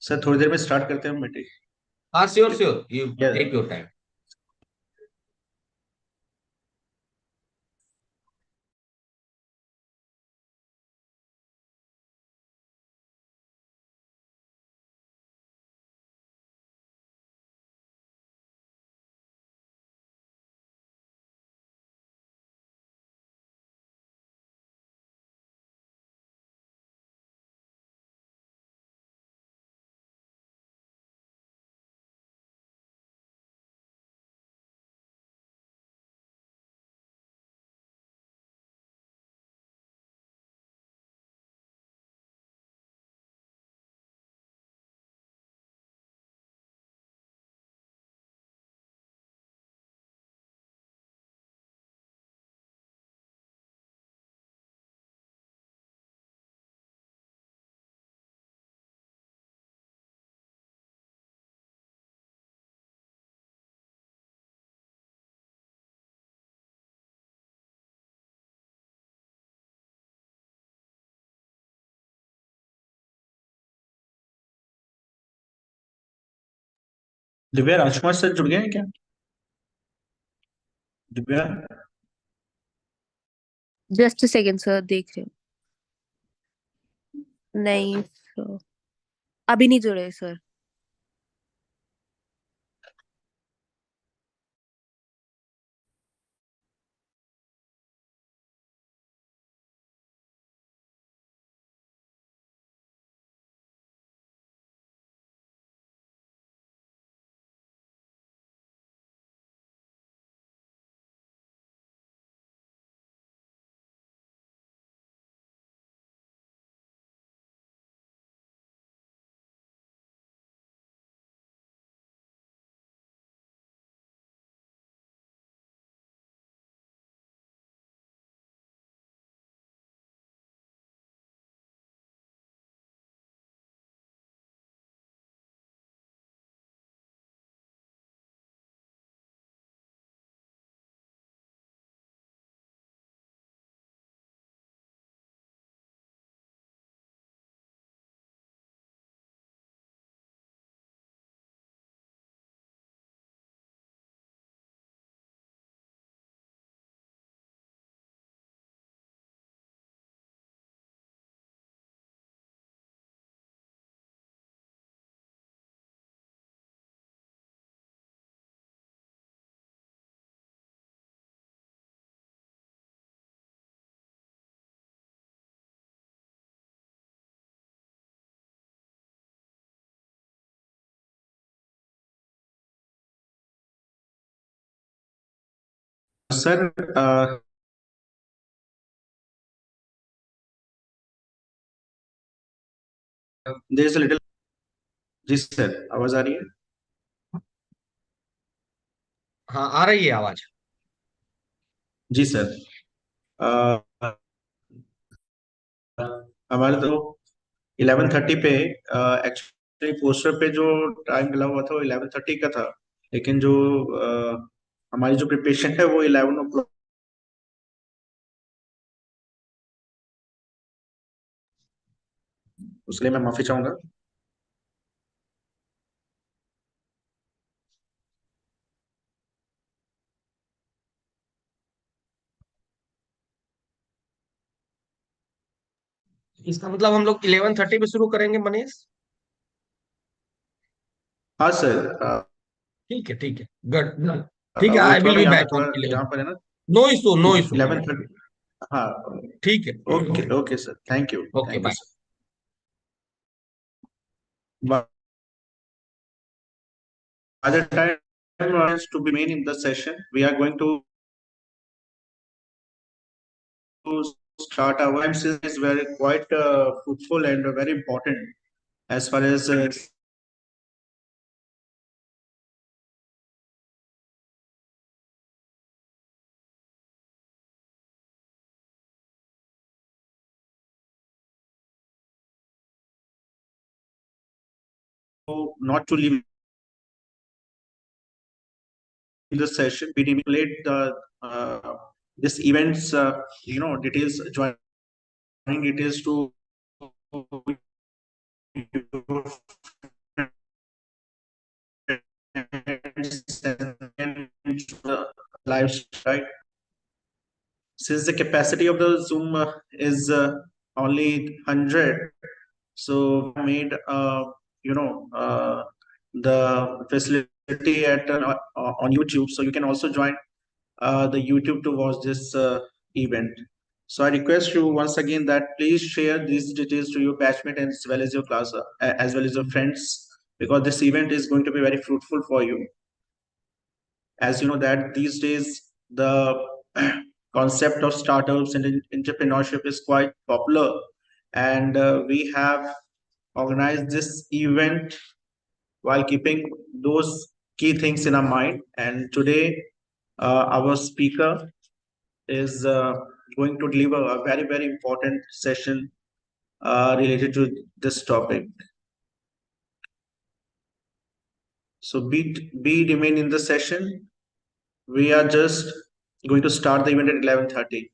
Sir थोड़ी देर में start करते हैं मीटिंग। हाँ, sure sure, you yeah take your time. Divya Rajkumar sir जुड़ गए हैं क्या? Divya. Just a second sir, देख रहे हो? नहीं सर, अभी नहीं जुड़े sir. Sir there is a little. जी सर, आवाज आ रही है? हाँ, आ रही है आवाज। जी सर। अ, हमारे तो 11:30 पे एक्चुअली पोस्टर पे जो टाइम मिला हुआ था वो 11:30 का था। लेकिन जो हमारी जो प्रिपरेशन है वो 11 o'clock। उसके लिए मैं माफी चाहूंगा। इसका मतलब हम लोग 11:30 पे शुरू करेंगे मनीष। हाँ सर। ठीक है, ठीक है, गुड। ठीक है, वो आई थोड़ा विल ना बी यहाँ पे बैक थोड़ा ऑन 11। यहाँ पर है ना। No issue, no issue. 11:30। हाँ। ठीक है। Okay okay sir, okay, thank you bye. Sir. By the time to be made in the session, we are going to start our times is very quite fruitful and very important as far as not to leave the session. We manipulate the this events details, joining details to your friends and live, right? Since the capacity of the Zoom is only 100, so we made the facility at on YouTube, so you can also join the YouTube to watch this event. So I request you once again that please share these details to your batchmate as well as your class, as well as your friends, because this event is going to be very fruitful for you. As you know that these days the concept of startups and entrepreneurship is quite popular, and we have organized this event while keeping those key things in our mind. And today our speaker is going to deliver a very very important session related to this topic. So be remain in the session. We are just going to start the event at 11:30.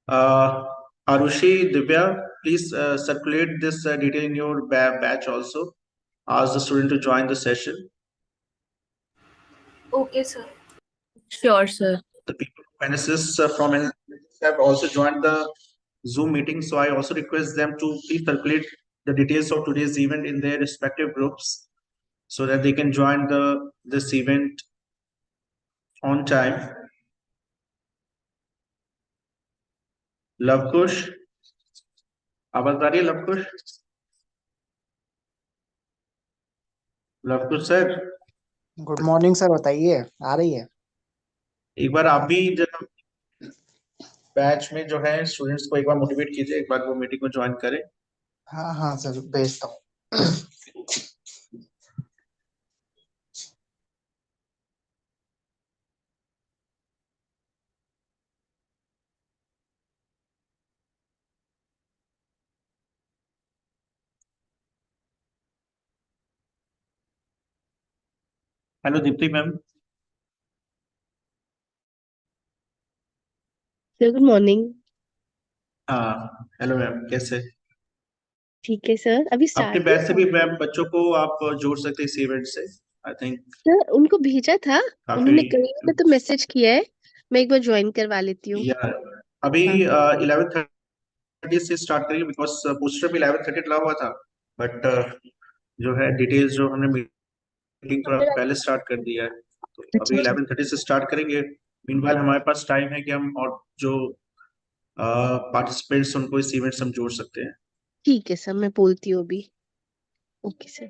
Uh, Arushi, Divya, please circulate this detail in your batch also. Ask the student to join the session. Okay, sir. Sure, sir. The people panelists from NSS have also joined the Zoom meeting, so I also request them to please circulate the details of today's event in their respective groups so that they can join the this event on time. Lavkush, आवाज आ रही है Lavkush? Lavkush sir, good morning sir, बताइए। आ रही है। एक बार आप भी जरा बैच में जो है स्टूडेंट्स को एक बार मोटिवेट कीजिए, एक बार वो मीटिंग को ज्वाइन करें। हाँ हाँ सर, भेजता हूँ। Hello Deepti ma'am. Sir good morning. हाँ हेलो मैम, कैसे? ठीक है सर, अभी अपने स्टार्ट बैच से भी हुआ। मैम बच्चों को आप जोड़ सकते हैं इस इवेंट से। आई थिंक सर उनको भेजा था, काफी। उन्होंने कई में तो मैसेज किया है। मैं एक बार ज्वाइन करवा लेती हूँ। या अभी हाँ 11:30 से स्टार्ट करेंगे, बिकॉज पोस्टर में 11:30 डला हुआ था, बट जो है डिटेल्स जो हमने मीटिंग थोड़ा पहले स्टार्ट कर दिया है, तो अच्छा अभी अच्छा 11:30 से स्टार्ट करेंगे। मीनवाइल हमारे पास टाइम है कि हम और जो पार्टिसिपेंट्स उनको इस इवेंट से हम जोड़ सकते हैं। ठीक है सर, मैं बोलती हूँ अभी। Okay sir.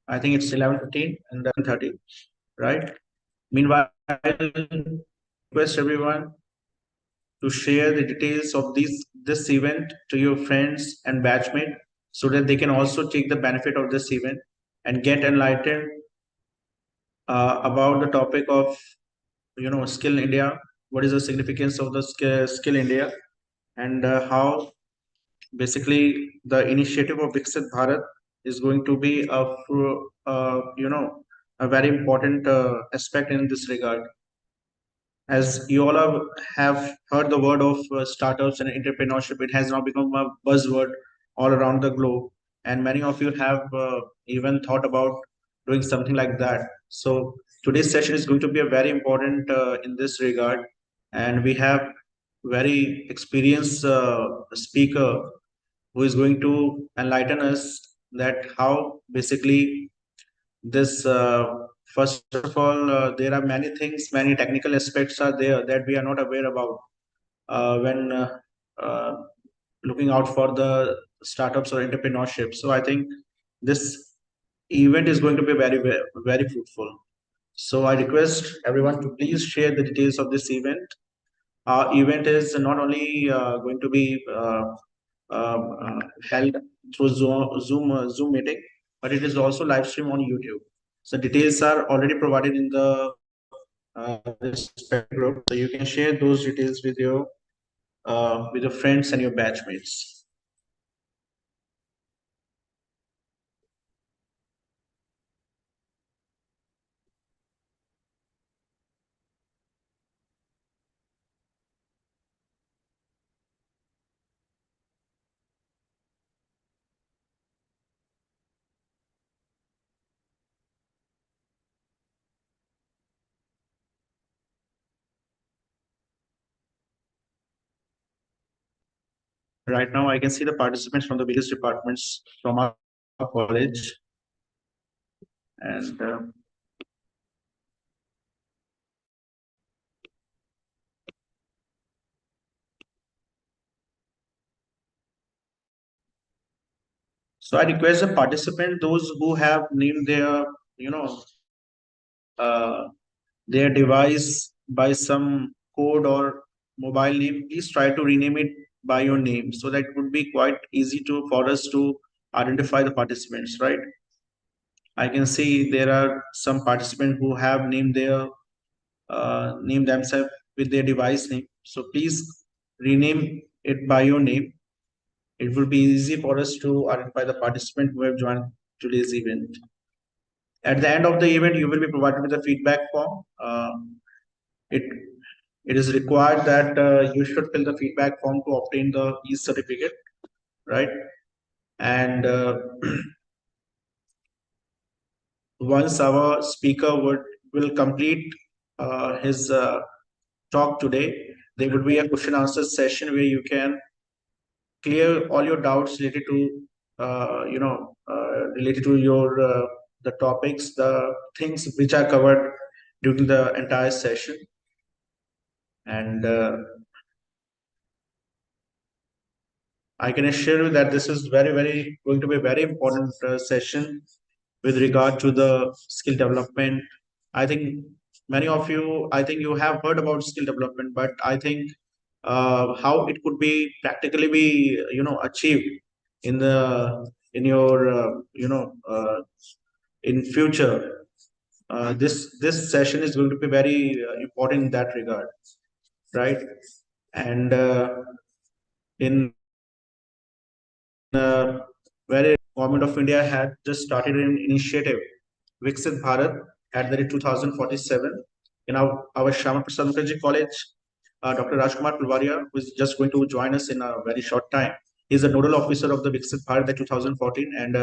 I think it's 11:15 and 11:30, right? Meanwhile, request everyone to share the details of this event to your friends and batchmate so that they can also take the benefit of this event and get enlightened about the topic of skill India. What is the significance of the skill India, and how basically the initiative of Viksit Bharat is going to be a very important aspect in this regard. As you all have heard the word of startups and entrepreneurship, it has now become a buzzword all around the globe, and many of you have even thought about doing something like that. So today's session is going to be a very important in this regard, and we have very experienced speaker who is going to enlighten us that how basically this first of all there are many things, many technical aspects are there that we are not aware about when uh, looking out for the startups or entrepreneurship. So I think this event is going to be very fruitful. So I request everyone to please share the details of this event. Our event is not only going to be held through Zoom meeting, but it is also live stream on YouTube. So details are already provided in the respective group. So you can share those details with your friends and your batchmates. Right now, I can see the participants from the various departments from our college, and so I request the participant, those who have named their, you know, uh, their device by some code or mobile name, please try to rename it by your name so that it would be quite easy to for us to identify the participants, right? I can see there are some participants who have named themselves with their device name. So please rename it by your name. It will be easy for us to identify the participant who have joined today's event. At the end of the event, you will be provided with a feedback form. It it is required that you should fill the feedback form to obtain the e-certificate, right? And once our speaker will complete his talk today, there would be a question answer session where you can clear all your doubts related to related to your the topics, the things which are covered during the entire session. And I can assure you that this is very going to be a very important session with regard to the skill development. I think many of you, I think you have heard about skill development, but I think how it could be practically be achieved in the in your in future. This session is going to be very important in that regard, right? And in where government of India had just started an initiative, Viksit Bharat at the year 2047. In our Shama Prasad Mukherjee College, Dr. Rajkumar Pulvaria, who is just going to join us in a very short time. He's the nodal officer of the Viksit Bharat at 2014, and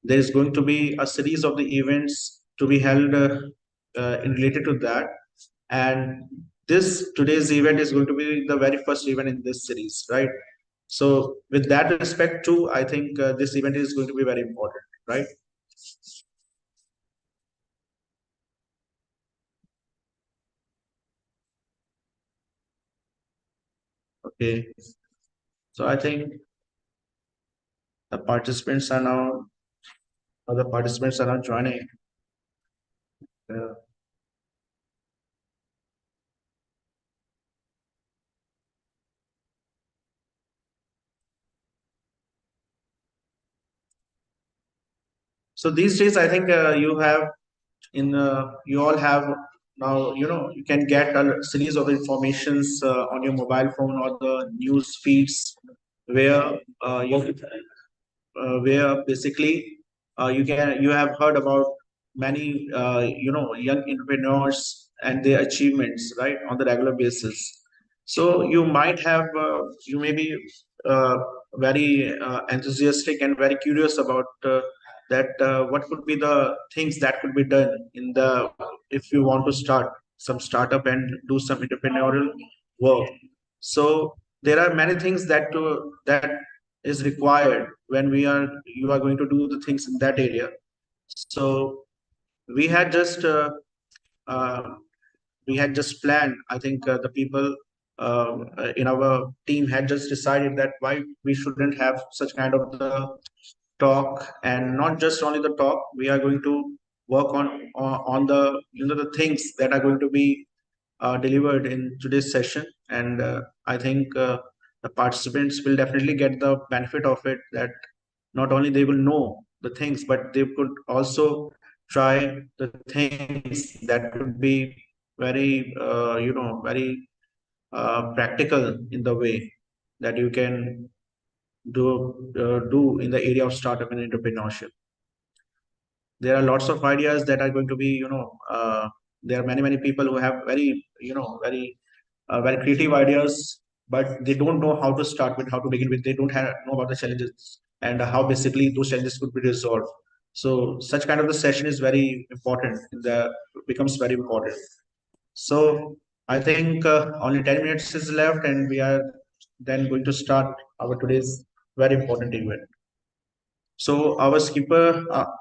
there is going to be a series of the events to be held in related to that. And this today's event is going to be the very first event in this series, right? So, with that respect, too, I think this event is going to be very important, right? Okay. So, I think the participants are now other participants are not joining. Uh, so these days, I think you all have now, you can get a series of informations on your mobile phone or the news feeds where where basically you have heard about many young entrepreneurs and their achievements, right, on the regular basis. So you may be very enthusiastic and very curious about that what could be the things that could be done in the if you want to start some startup and do some entrepreneurial work. So there are many things that is required when you are going to do the things in that area. So we had just uh, we had just planned. I think the people in our team had just decided that why we shouldn't have such kind of the talk, and not just only the talk. We are going to work on the the things that are going to be delivered in today's session, and I think the participants will definitely get the benefit of it. That not only they will know the things, but they could also try the things that could be very very practical in the way that you can do in the area of startup and entrepreneurship. There are lots of ideas that are going to be there are many people who have very very creative ideas, but they don't know how to start with, how to begin with. They don't know about the challenges and how basically those challenges could be resolved. So such kind of the session is very important. The becomes very important. So I think only 10 minutes is left, and we are then going to start our today's very important event. So our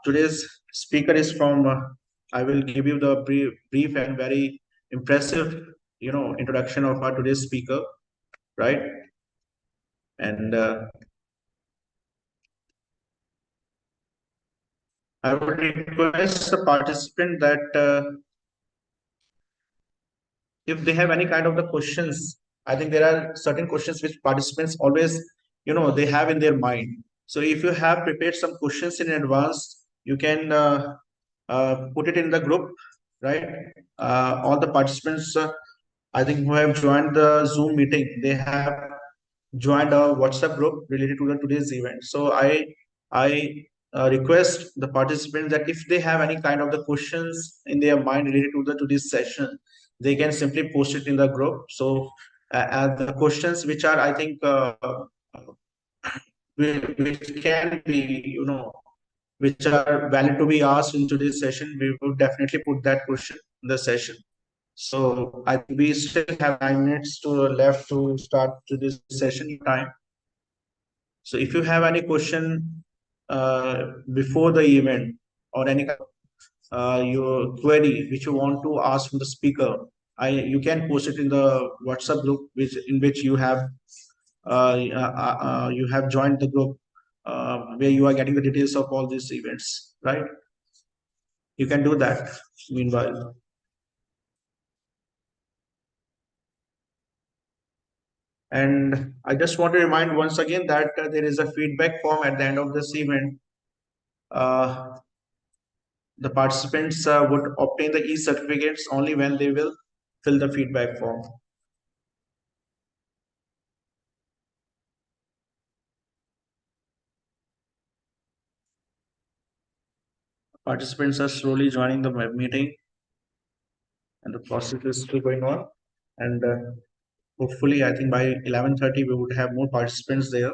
today's speaker is from. I will give you the brief and very impressive, introduction of our today's speaker, right? And I would request the participant that if they have any kind of the questions, I think there are certain questions which participants always, they have in their mind. So if you have prepared some questions in advance, you can put it in the group, right? All the participants, I think, who have joined the Zoom meeting, they have joined a WhatsApp group related to the today's event. So I request the participants that if they have any kind of the questions in their mind related to the today's session, they can simply post it in the group. So the questions which are, I think, which can be, which are valid to be asked in today's session, we would definitely put that question in the session. So I think we still have 9 minutes to left to start to this session time. So if you have any question before the event, or any your query which you want to ask from the speaker, you can post it in the WhatsApp group in which you have joined the group where you are getting the details of all these events, right? You can do that meanwhile. And I just want to remind once again that there is a feedback form at the end of this event. Uh, the participants would obtain the e-certificates only when they will fill the feedback form. Participants are slowly joining the meeting, and the process is still going on. And hopefully, I think by 11:30 we would have more participants there.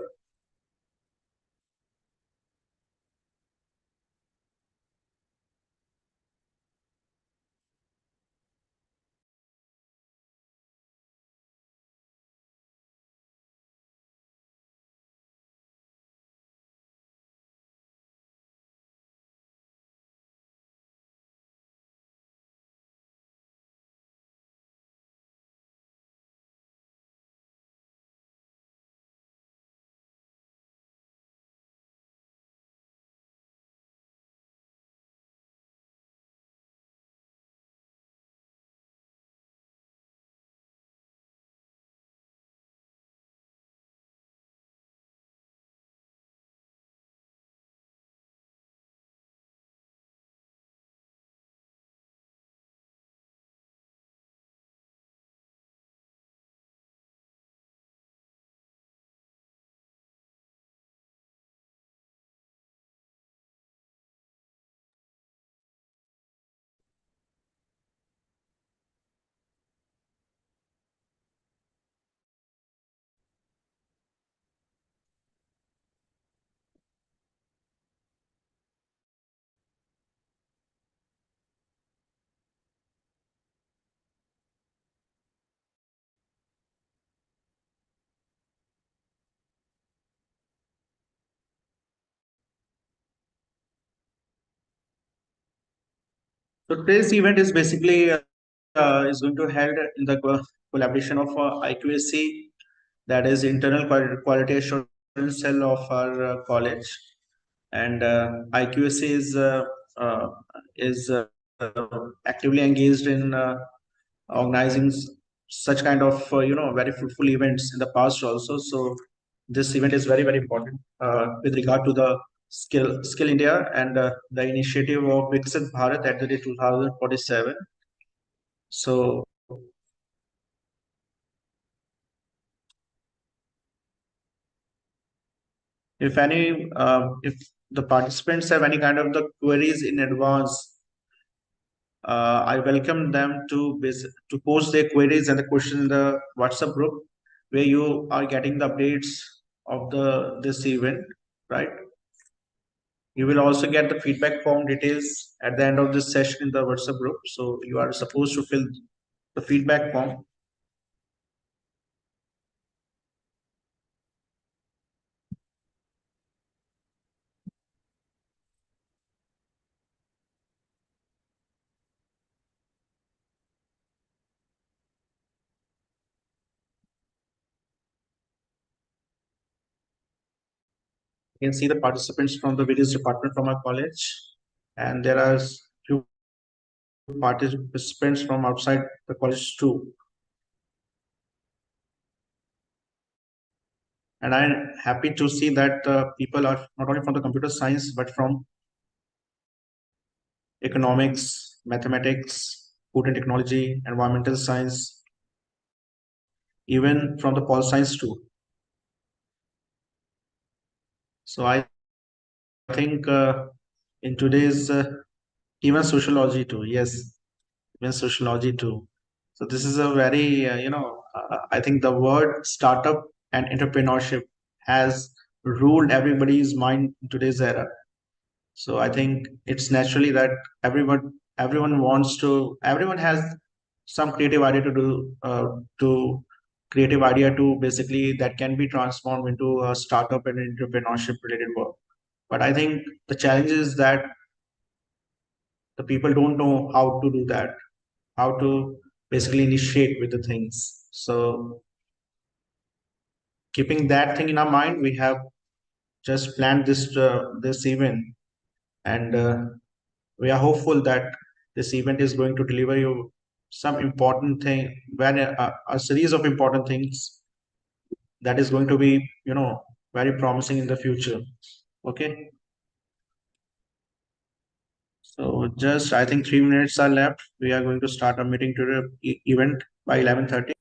So today's event is basically is going to held in the collaboration of IQAC, that is internal quality assurance cell of our college, and IQAC uh, is actively engaged in organizing such kind of very fruitful events in the past also. So this event is very important with regard to the skill India and the initiative of Viksit Bharat at the day 2047. So if any if the participants have any kind of the queries in advance, I welcome them to post their queries and the questions in the WhatsApp group where you are getting the updates of the this event, right? You will also get the feedback form details at the end of this session in the WhatsApp group. So you are supposed to fill the feedback form. You can see the participants from the various department from our college, and there are few participants from outside the college too. And I'm happy to see that people are not only from the computer science but from economics, mathematics, food and technology, environmental science, even from the pol science too. So I think in today's even sociology too, yes, even sociology too. So this is a very I think the word startup and entrepreneurship has ruled everybody's mind in today's era. So I think it's naturally that everyone has some creative idea to creative idea to basically that can be transformed into a startup and entrepreneurship related work. But I think the challenge is that the people don't know how to do that, how to basically initiate with the things. So keeping that thing in our mind, we have just planned this event, and we are hopeful that this event is going to deliver you some important thing, when a series of important things that is going to be very promising in the future. Okay, so just I think 3 minutes are left. We are going to start a meeting to the event by 11:30.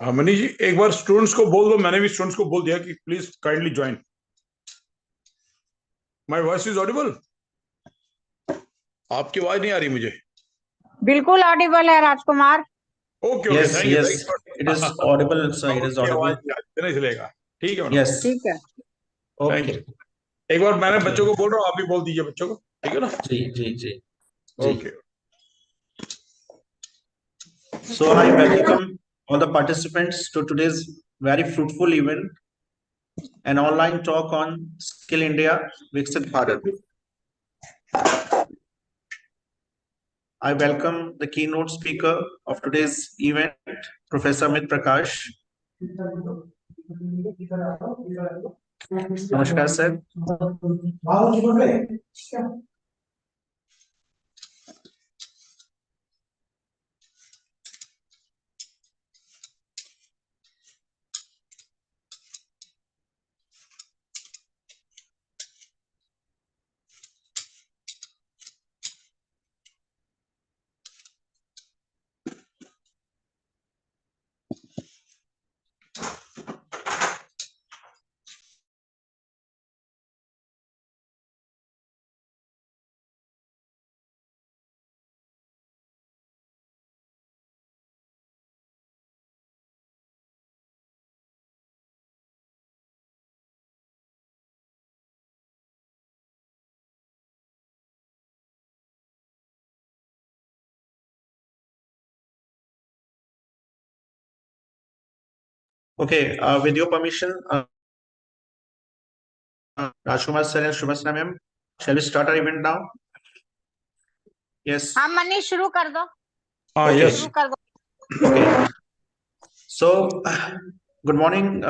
हाँ मनीष जी, एक बार students को बोल दो, मैंने भी students को बोल दिया कि please kindly join. My voice is audible? आपकी आवाज नहीं आ रही मुझे. बिल्कुल ऑडिबल है Rajkumar. Okay okay, Yes, thank you, yes, thank it is audible, sir. It is you. audible. आवाज नहीं चलेगा. ठीक है मैडम, Yes. ठीक है। Thank Okay. यू. एक बार मैंने Okay. बच्चों को बोल रहा हूँ, आप भी बोल दीजिए बच्चों को, ठीक है ना? जी जी जी जी. Okay. So I welcome all the participants to today's very fruitful event, an online talk on Skill India, Viksit Bharat. I welcome the keynote speaker of today's event, Professor Amit Prakash. Namaskar, sir. Okay, with your permission, Rajkumar sir and Shubhasna ma'am, shall we start our event now? Yes. हाँ मनीष शुरू कर दो। हाँ Okay. Yes. शुरू कर दो। Okay. So, good morning,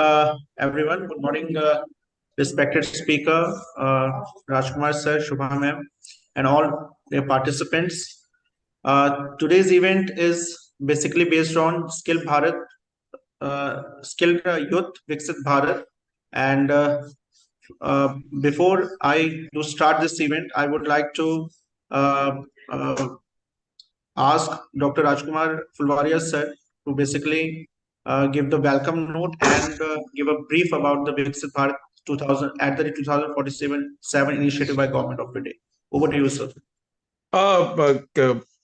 everyone. Good morning, respected speaker, Rajkumar sir, Shubha ma'am, and all the participants. Today's event is basically based on Skill Bharat, Skilled Youth Viksit Bharat. And before I do start this event, I would like to uh, uh, ask Dr. Rajkumar Fulvaria sir to basically give the welcome note and give a brief about the Viksit Bharat 2000 at the 2047 initiative by Government of India. Over to you, sir.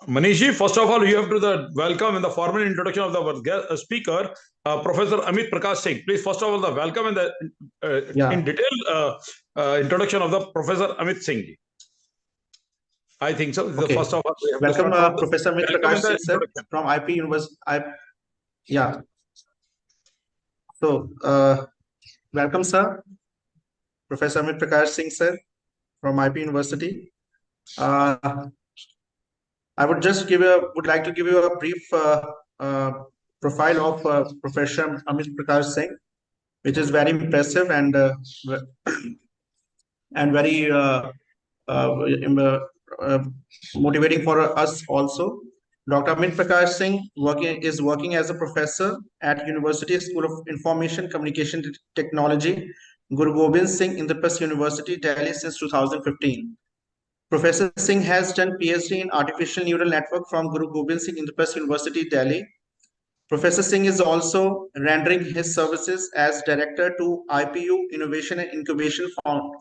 Manish ji, first of all, you have to the welcome and the formal introduction of the speaker, Professor Amit Prakash Singh. Please, first of all, the welcome and the in detail introduction of the Professor Amit Singh ji. I think so. Okay. The first of all, we have to Welcome, start from Professor Amit welcome Prakash and the Singh, sir, introduction. from IP University. Yeah. So, welcome, sir, Professor Amit Prakash Singh, sir, from IP University. I would just would like to give you a brief profile of Professor Amit Prakash Singh, which is very impressive and very uh, motivating for us also. Dr. Amit Prakash Singh is working as a professor at University School of Information Communication Technology, Guru Gobind Singh Indraprasth University, Delhi since 2015. Professor Singh has done PhD in Artificial Neural Network from Guru Gobind Singh Indraprasth University, Delhi. Professor Singh is also rendering his services as director to IPU Innovation and Incubation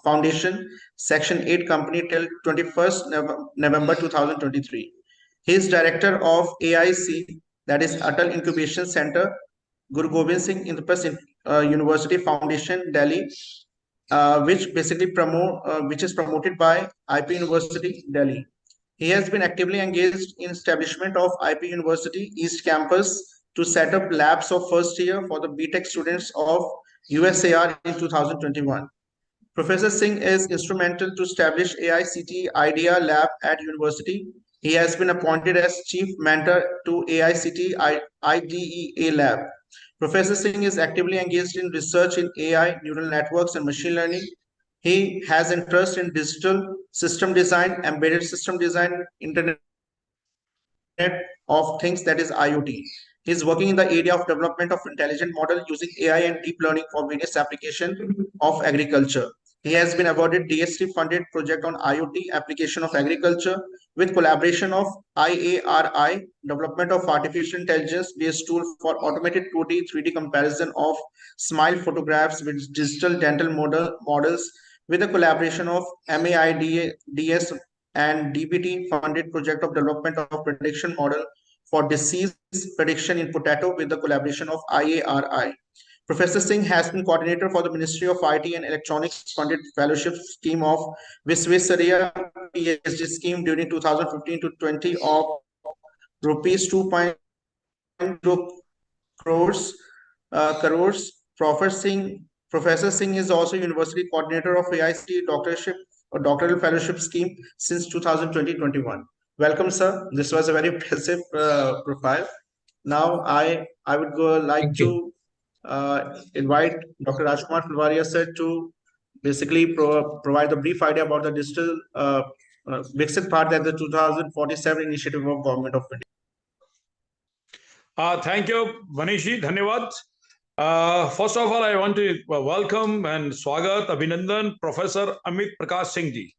Foundation, Section 8 company till 21st November 2023. He is director of AIC, that is Atal Incubation Center, Guru Gobind Singh Indraprasth University Foundation, Delhi, which basically which is promoted by IP University, Delhi. He has been actively engaged in establishment of IP University East Campus to set up labs of first year for the BTech students of USAR in 2021. Professor Singh is instrumental to establish AICTE IDEA Lab at university. He has been appointed as chief mentor to AICTE IDEA Lab. Professor Singh is actively engaged in research in AI, neural networks, and machine learning. He has interest in digital system design, embedded system design, Internet of Things, that is IoT. He is working in the area of development of intelligent model using AI and deep learning for various applications of agriculture. He has been awarded DST funded project on IoT application of agriculture. with collaboration of IARI, development of artificial intelligence-based tool for automated 2D, 3D comparison of smile photographs with digital dental models, with a collaboration of MAIDS and DBT funded project of development of prediction model for disease prediction in potato with the collaboration of IARI. Professor Singh has been coordinator for the Ministry of IT and Electronics funded fellowship scheme of Visvesvaraya PhD scheme during 2015 to 20 of rupees 2.0 crores. Professor Singh is also university coordinator of AICTE doctoral fellowship scheme since 2020-21. Welcome, sir. This was a very impressive profile. Now, I would like Thank you. to invite Dr. Rajkumar Fulvaria sir to basically provide a brief idea about the digital Viksit part that the 2047 initiative of Government of India. Thank you, Manishi. Dhanyavad. First of all, I want to welcome and स्वागत अभिनंदन professor Amit Prakash Singh ji,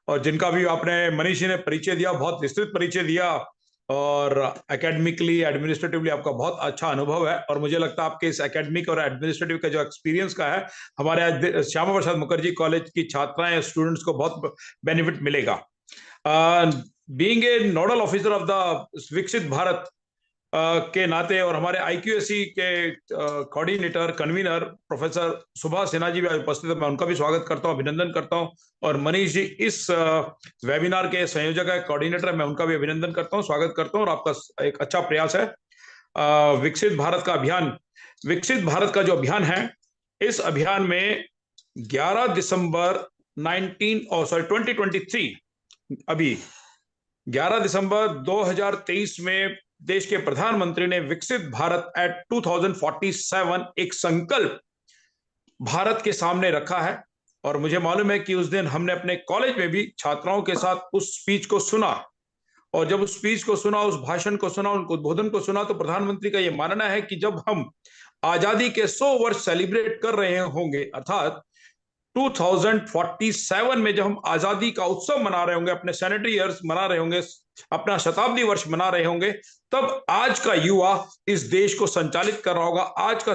और जिनका भी आपने मनीषी ने परिचय दिया, बहुत विस्तृत परिचय दिया, और एकेडमिकली एडमिनिस्ट्रेटिवली आपका बहुत अच्छा अनुभव है, और मुझे लगता है आपके इस एकेडमिक और एडमिनिस्ट्रेटिव का जो एक्सपीरियंस का है, हमारे आज श्यामा प्रसाद मुखर्जी कॉलेज की छात्राएं स्टूडेंट्स को बहुत बेनिफिट मिलेगा. Being a nodal officer of the Viksit Bharat के नाते, और हमारे IQSC के coordinator convener professor Subhash Sinha ji भी उपस्थित है, मैं उनका भी स्वागत करता हूं, अभिनंदन करता हूं, और मनीष जी इस वेबिनार के संयोजक है, कोऑर्डिनेटर है, मैं उनका भी अभिनंदन करता हूं, स्वागत करता हूं, और आपका एक अच्छा प्रयास है विकसित भारत का अभियान. विकसित भारत का जो अभियान है, इस अभियान में 11 दिसंबर 2023 अभी 11 दिसंबर 2023 में देश के प्रधानमंत्री ने विकसित भारत एट 2047 एक संकल्प भारत के सामने रखा है, और मुझे मालूम है कि उस दिन हमने अपने कॉलेज में भी छात्राओं के साथ उस स्पीच को सुना, और जब उस स्पीच को सुना, उस भाषण को सुना, उन उद्बोधन को सुना, तो प्रधानमंत्री का यह मानना है कि जब हम आजादी के 100 वर्ष सेलिब्रेट कर रहे होंगे, अर्थात 2047 में जब हम आजादी का उत्सव मना रहे होंगे, अपने सेनेटरी ईयर्स मना रहे होंगे, अपना शताब्दी वर्ष मना रहे होंगे, तब आज का युवा इस देश को संचालित कर रहा होगा, आज का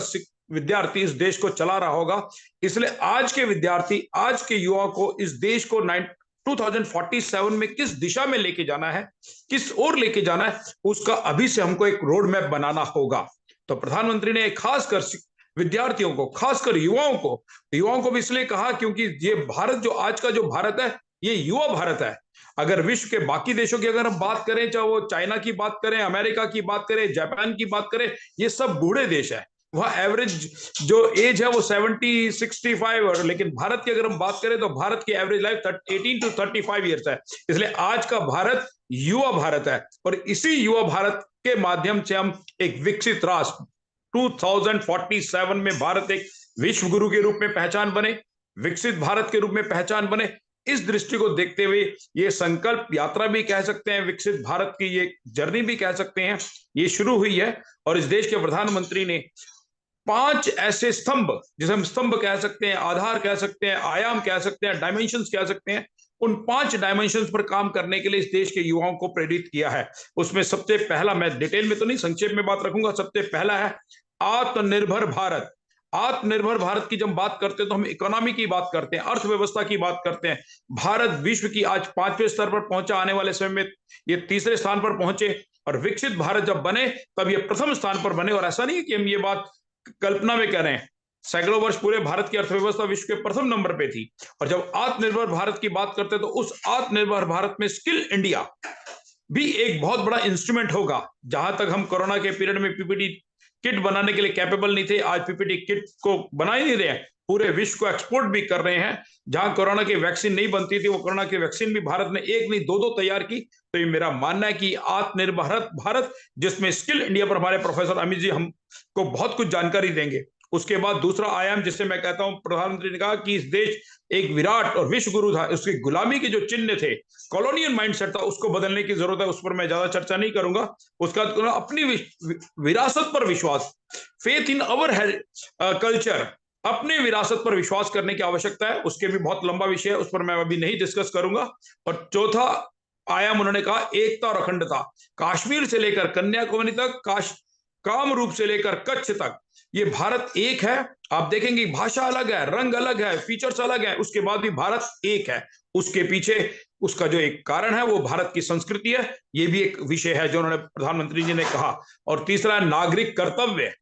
विद्यार्थी इस देश को चला रहा होगा. इसलिए आज के विद्यार्थी, आज के युवा को इस देश को 2047 में किस दिशा में लेके जाना है, किस ओर लेके जाना है, उसका अभी से हमको एक रोड मैप बनाना होगा. तो प्रधानमंत्री ने खासकर विद्यार्थियों को, खासकर युवाओं को भी इसलिए कहा क्योंकि ये भारत, जो आज का जो भारत है, ये युवा भारत है. अगर विश्व के बाकी देशों की अगर हम बात करें, चाहे वो चाइना की बात करें, अमेरिका की बात करें, जापान की बात करें, ये सब बूढ़े देश है, वहाँ एवरेज जो एज है वो 70, 65, और लेकिन भारत की अगर हम बात करें तो भारत की एवरेज लाइफ 18 to 35 ईयर्स है. इसलिए आज का भारत युवा भारत है, और इसी युवा भारत के माध्यम से हम एक विकसित राष्ट्र 2047 में भारत एक विश्व गुरु के रूप में पहचान बने, विकसित भारत के रूप में पहचान बने. इस दृष्टि को देखते हुए ये संकल्प यात्रा भी कह सकते हैं, विकसित भारत की ये जर्नी भी कह सकते हैं, ये शुरू हुई है. और इस देश के प्रधानमंत्री ने 5 ऐसे स्तंभ, जिसे हम स्तंभ कह सकते हैं, आधार कह सकते हैं, आयाम कह सकते हैं, डायमेंशंस कह सकते हैं, उन 5 डायमेंशंस पर काम करने के लिए इस देश के युवाओं को प्रेरित किया है. उसमें सबसे पहला, मैं डिटेल में तो नहीं, संक्षेप में बात रखूंगा, सबसे पहला है आत्मनिर्भर भारत. आत्मनिर्भर भारत की जब बात करते हैं तो हम इकोनॉमी की बात करते हैं, अर्थव्यवस्था की बात करते हैं. भारत विश्व की आज 5वें स्तर पर पहुंचा, आने वाले समय में ये 3रे स्थान पर पहुंचे, और विकसित भारत जब बने तब ये प्रथम स्थान पर बने. और ऐसा नहीं है कि हम ये बात कल्पना में कह रहे हैं, सैकड़ों वर्ष पूरे भारत की अर्थव्यवस्था विश्व के प्रथम नंबर पे थी. और जब आत्मनिर्भर भारत की बात करते हैं तो उस आत्मनिर्भर भारत में स्किल इंडिया भी एक बहुत बड़ा इंस्ट्रूमेंट होगा. जहां तक हम कोरोना के पीरियड में पीपीटी किट बनाने के लिए कैपेबल नहीं थे, आज पीपीटी किट को बना ही नहीं रहे हैं, पूरे विश्व को एक्सपोर्ट भी कर रहे हैं. जहां कोरोना की वैक्सीन नहीं बनती थी, वो कोरोना की वैक्सीन भी भारत ने 1 नहीं 2 तैयार की. तो ये मेरा मानना है कि आत्मनिर्भर भारत, जिसमें स्किल इंडिया पर हमारे प्रोफेसर अमित जी हमको बहुत कुछ जानकारी देंगे. उसके बाद दूसरा आयाम, जिससे मैं कहता हूं, प्रधानमंत्री ने कहा कि इस देश एक विराट और विश्व गुरु था, उसकी गुलामी के जो चिन्ह थे, कॉलोनियल माइंडसेट था, उसको बदलने की जरूरत है. उस पर मैं ज्यादा चर्चा नहीं करूंगा. उसका अपनी विरासत पर विश्वास, फेथ इन अवर कल्चर, अपने विरासत पर विश्वास करने की आवश्यकता है. उसके भी बहुत लंबा विषय है, उस पर मैं अभी नहीं डिस्कस करूंगा. और चौथा आयाम उन्होंने कहा एकता और अखंडता। कश्मीर से लेकर कन्याकुमारी तक, काम रूप से लेकर कच्छ तक, ये भारत एक है। आप देखेंगे भाषा अलग है, रंग अलग है, फीचर्स अलग है, उसके बाद भी भारत एक है। उसके पीछे उसका जो एक कारण है वो भारत की संस्कृति है। ये भी एक विषय है जो उन्होंने प्रधानमंत्री जी ने कहा। और तीसरा नागरिक कर्तव्य।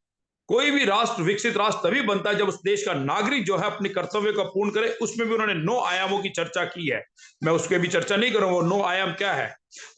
कोई भी राष्ट्र विकसित राष्ट्र तभी बनता है जब उस देश का नागरिक जो है अपने कर्तव्य का पूर्ण करे। उसमें भी उन्होंने 9 आयामों की चर्चा की है। मैं उसके भी चर्चा नहीं करूंगा। वो 9 आयाम क्या है?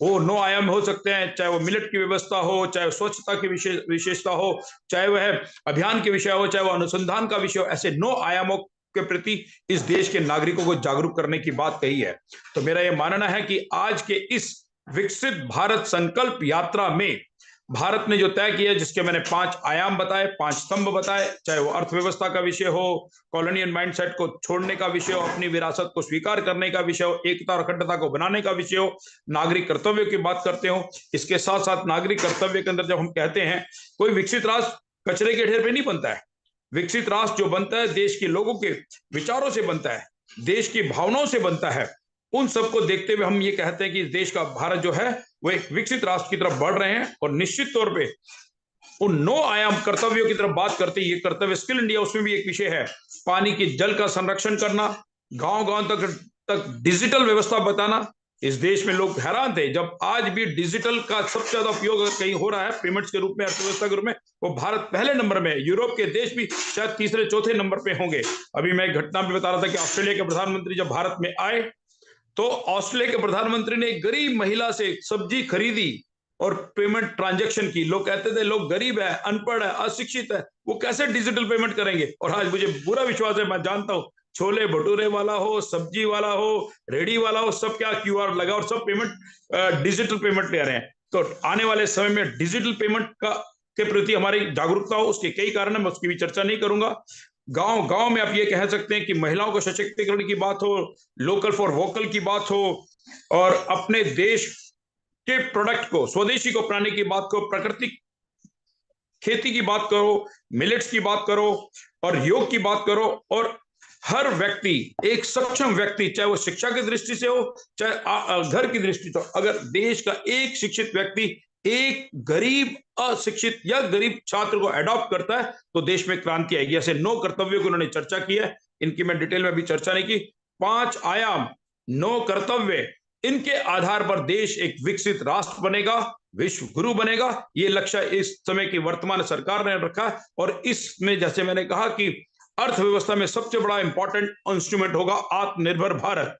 वो 9 आयाम हो सकते हैं, चाहे वो मिलेट की व्यवस्था हो, चाहे स्वच्छता की विशेषता हो, चाहे वह अभियान के विषय हो, चाहे वो अनुसंधान का विषय हो। ऐसे 9 आयामों के प्रति इस देश के नागरिकों को जागरूक करने की बात कही है। तो मेरा यह मानना है कि आज के इस विकसित भारत संकल्प यात्रा में भारत ने जो तय किया, जिसके मैंने 5 आयाम बताए, 5 स्तंभ बताए, चाहे वो अर्थव्यवस्था का विषय हो, कॉलोनियल माइंडसेट को छोड़ने का विषय हो, अपनी विरासत को स्वीकार करने का विषय हो, एकता और अखंडता को बनाने का विषय हो, नागरिक कर्तव्य की बात करते हो। इसके साथ साथ नागरिक कर्तव्य के अंदर जब हम कहते हैं कोई विकसित राष्ट्र कचरे के ढेर पे नहीं बनता है। विकसित राष्ट्र जो बनता है देश के लोगों के विचारों से बनता है, देश की भावनाओं से बनता है। उन सबको देखते हुए हम ये कहते हैं कि देश का भारत जो है वो एक विकसित राष्ट्र की तरफ बढ़ रहे हैं। और निश्चित तौर पे उन 9 आयाम कर्तव्यों की तरफ बात करते हैं। ये कर्तव्य स्किल इंडिया, उसमें भी एक विषय है पानी की जल का संरक्षण करना, गांव गांव तक डिजिटल व्यवस्था बताना। इस देश में लोग हैरान थे जब आज भी डिजिटल का सबसे ज्यादा उपयोग अगर कहीं हो रहा है पेमेंट्स के रूप में, अर्थव्यवस्था के रूप में, वो भारत पहले नंबर में है। यूरोप के देश भी शायद तीसरे चौथे नंबर पे होंगे। अभी मैं एक घटना भी बता रहा था कि ऑस्ट्रेलिया के प्रधानमंत्री जब भारत में आए तो ऑस्ट्रेलिया के प्रधानमंत्री ने एक गरीब महिला से सब्जी खरीदी और पेमेंट ट्रांजैक्शन की। लोग कहते थे लोग गरीब है, अनपढ़ है, अशिक्षित है, वो कैसे डिजिटल पेमेंट करेंगे। और आज मुझे पूरा विश्वास है, मैं जानता हूं छोले भटूरे वाला हो, सब्जी वाला हो, रेडी वाला हो, सब क्या क्यूआर लगा और सब पेमेंट डिजिटल पेमेंट ले रहे हैं। तो आने वाले समय में डिजिटल पेमेंट का के प्रति हमारी जागरूकता हो, उसके कई कारण है, मैं उसकी भी चर्चा नहीं करूंगा। गांव गांव में आप ये कह सकते हैं कि महिलाओं को सशक्तिकरण की बात हो, लोकल फॉर वोकल की बात हो, और अपने देश के प्रोडक्ट को, स्वदेशी को अपनाने की बात करो, प्राकृतिक खेती की बात करो, मिलेट्स की बात करो, और योग की बात करो। और हर व्यक्ति एक सक्षम व्यक्ति, चाहे वो शिक्षा की दृष्टि से हो, चाहे घर की दृष्टि से हो, अगर देश का एक शिक्षित व्यक्ति एक गरीब अशिक्षित या गरीब छात्र को अडॉप्ट करता है तो देश में क्रांति आएगी। ऐसे 9 कर्तव्यों की उन्होंने चर्चा की है। इनकी मैं डिटेल में भी चर्चा नहीं की। 5 आयाम, 9 कर्तव्य, इनके आधार पर देश एक विकसित राष्ट्र बनेगा, विश्व गुरु बनेगा। ये लक्ष्य इस समय की वर्तमान सरकार ने रखा है। और इसमें जैसे मैंने कहा कि अर्थव्यवस्था में सबसे बड़ा इंपॉर्टेंट इंस्ट्रूमेंट होगा आत्मनिर्भर भारत।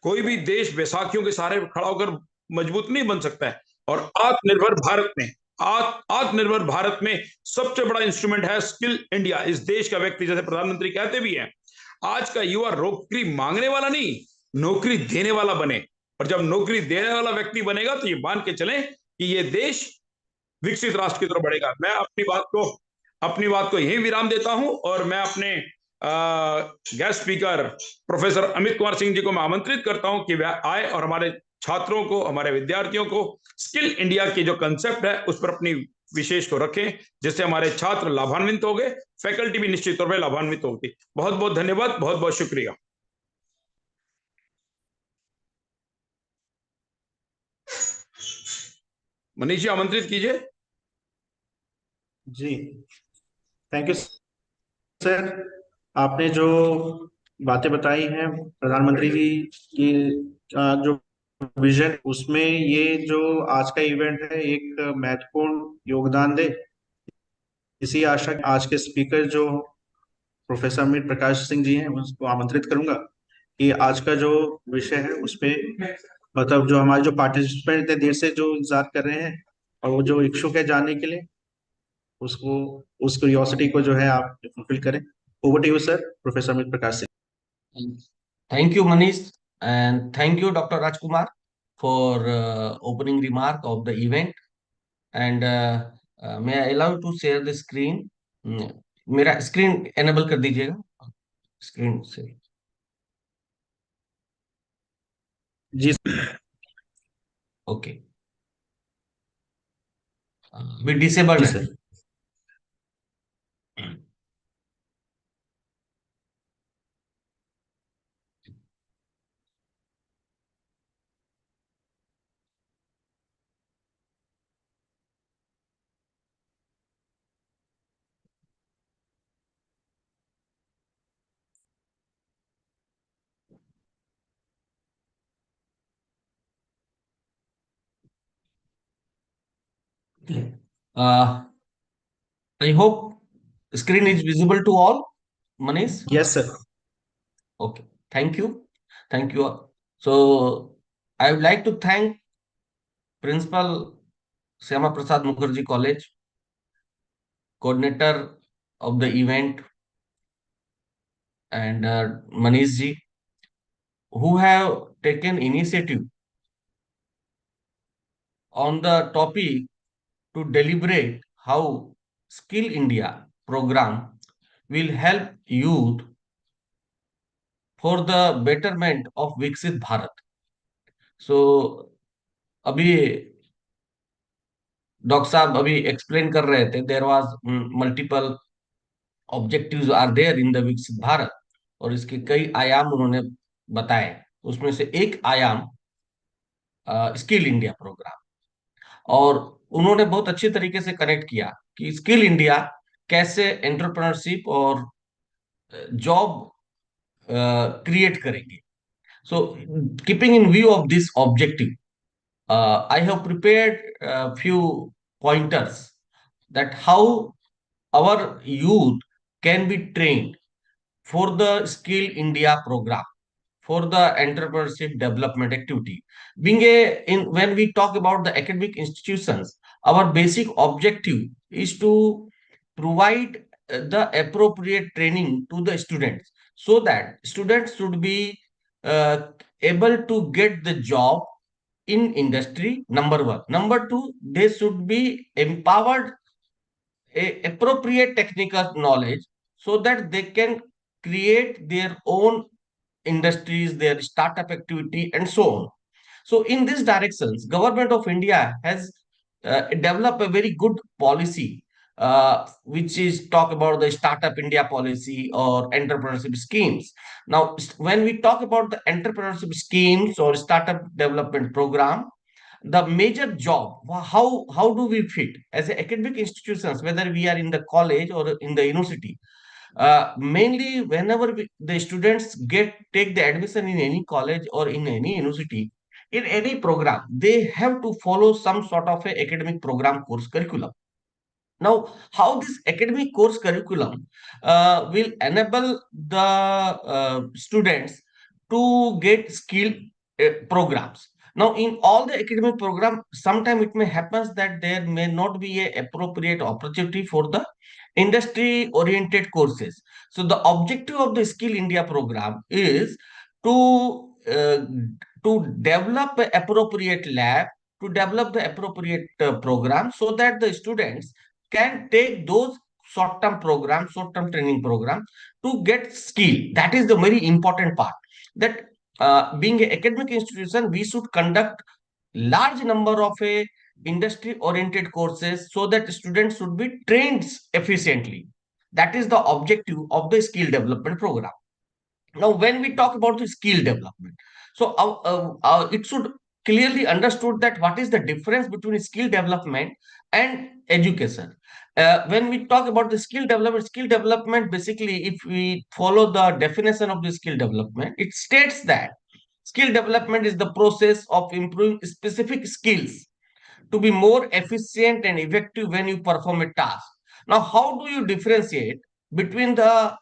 कोई भी देश बैसाखियों के सहारे खड़ा होकर मजबूत नहीं बन सकता है। और आत्मनिर्भर भारत में सबसे बड़ा इंस्ट्रूमेंट है स्किल इंडिया। इस देश का व्यक्ति, जैसे प्रधानमंत्री कहते भी हैं, आज का युवा नौकरी मांगने वाला नहीं, नौकरी देने वाला बने। और जब नौकरी देने वाला व्यक्ति बनेगा तो ये मान के चलें कि ये देश विकसित राष्ट्र की तरफ बढ़ेगा। मैं अपनी बात को यही विराम देता हूं और मैं अपने guest speaker professor Amit Kumar Singh ji को मैं आमंत्रित करता हूं कि वह आए और हमारे छात्रों को, हमारे विद्यार्थियों को स्किल इंडिया की जो कंसेप्ट है उस पर अपनी विशेष को रखें, जिससे हमारे छात्र लाभान्वित हो गए, फैकल्टी भी निश्चित तौर पर लाभान्वित होगी। बहुत बहुत धन्यवाद, बहुत बहुत शुक्रिया। मनीष जी आमंत्रित कीजिए। जी, थैंक यू सर। आपने जो बातें बताई हैं प्रधानमंत्री जी की जो विजन, उसमें ये जो आज का इवेंट है एक महत्वपूर्ण योगदान दे, इसी आशा आज के स्पीकर जो प्रोफेसर अमित प्रकाश सिंह जी हैं उसको आमंत्रित करूंगा कि आज का जो विषय है उस पे, मतलब जो हमारे जो पार्टिसिपेंट इतने देर से जो इंतजार कर रहे हैं और वो जो इच्छुक है जानने के लिए, उसको उस क्यूरियोसिटी को जो है आप फुलफिल करें। Over to you sir, professor Amit Prakash Singh. Thank you, Manish, and thank you, Dr. Rajkumar, for opening remark of the event. And may I allow to share the screen? मेरा स्क्रीन एनेबल कर दीजिएगा, screen से। जी okay, अभी disabled जी है। Sir. Uh, I hope screen is visible to all, Manish. Yes, sir. Okay, thank you. Thank you. So I would like to thank Principal Syama Prasad Mukherjee College, coordinator of the event, and Manish ji, who have taken initiative on the topic to deliberate how Skill India program will help youth for the betterment of Viksit Bharat. So अभी doctor साहब अभी explain कर रहे थे there was multiple objectives are there in the Viksit Bharat और इसके कई आयाम उन्होंने बताए उसमें से एक आयाम स्किल इंडिया प्रोग्राम और उन्होंने बहुत अच्छे तरीके से कनेक्ट किया कि स्किल इंडिया कैसे एंटरप्रेन्योरशिप और जॉब क्रिएट करेंगे so keeping in view of this objective I have prepared a few pointers that how our youth can be trained for the Skill India program, for the entrepreneurship development activity. Being when we talk about the academic institutions, our basic objective is to provide the appropriate training to the students so that students should be uh, able to get the job in industry. Number one. Number two, they should be empowered appropriate technical knowledge so that they can create their own industries, their startup activity, and so on. So, in these directions, Government of India has developed a very good policy, which is talk about the Startup India policy or entrepreneurship schemes. Now, when we talk about the entrepreneurship schemes or startup development program, the major job, how do we fit as a academic institutions, whether we are in the college or in the university, mainly whenever the students take the admission in any college or in any university, in any program, they have to follow some sort of a academic program course curriculum. Now, how this academic course curriculum will enable the students to get skill programs. Now, in all the academic program, sometimes it may happen that there may not be a appropriate opportunity for the industry-oriented courses. So, the objective of the Skill India program is to develop a appropriate lab, to develop the appropriate program so that the students can take those short-term programs, short-term training programs to get skill. That is the very important part. That being an academic institution, we should conduct large number of a industry-oriented courses so that students should be trained efficiently. That is the objective of the skill development program. Now, when we talk about the skill development, so it should clearly understood that what is the difference between skill development and education. When we talk about the skill development, basically, if we follow the definition of the skill development, it states that skill development is the process of improving specific skills to be more efficient and effective when you perform a task. Now, how do you differentiate between the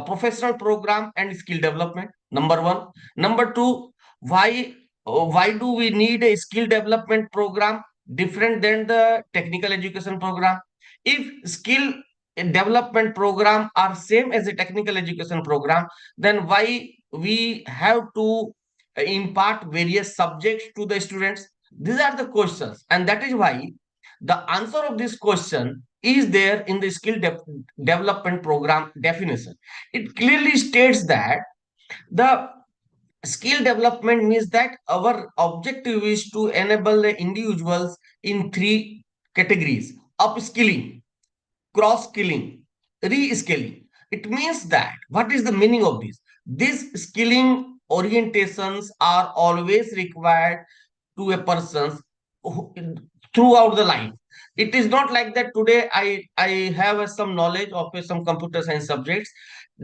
professional program and skill development? Number one. Number two, why do we need a skill development program different than the technical education program? If skill development program are same as a technical education program, then why we have to impart various subjects to the students? These are the questions, and that is why the answer of this question is there in the development program definition. It clearly states that the skill development means that our objective is to enable the individuals in three categories: upskilling, cross skilling, re-skilling. It means that what is the meaning of this? These skilling orientations are always required to a person throughout the life. It is not like that today I have some knowledge of some computer science subjects.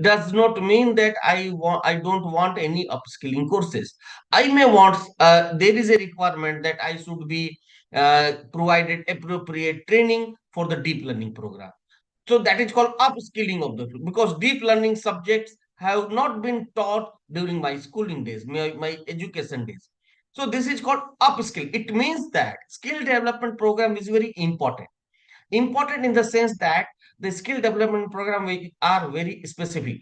does not mean that I don't want any upskilling courses. I may want, there is a requirement that I should be provided appropriate training for the deep learning program. So that is called upskilling of the, because deep learning subjects have not been taught during my schooling days, my education days. So this is called upskill. It means that skill development program is very important. Important in the sense that the skill development program are very specific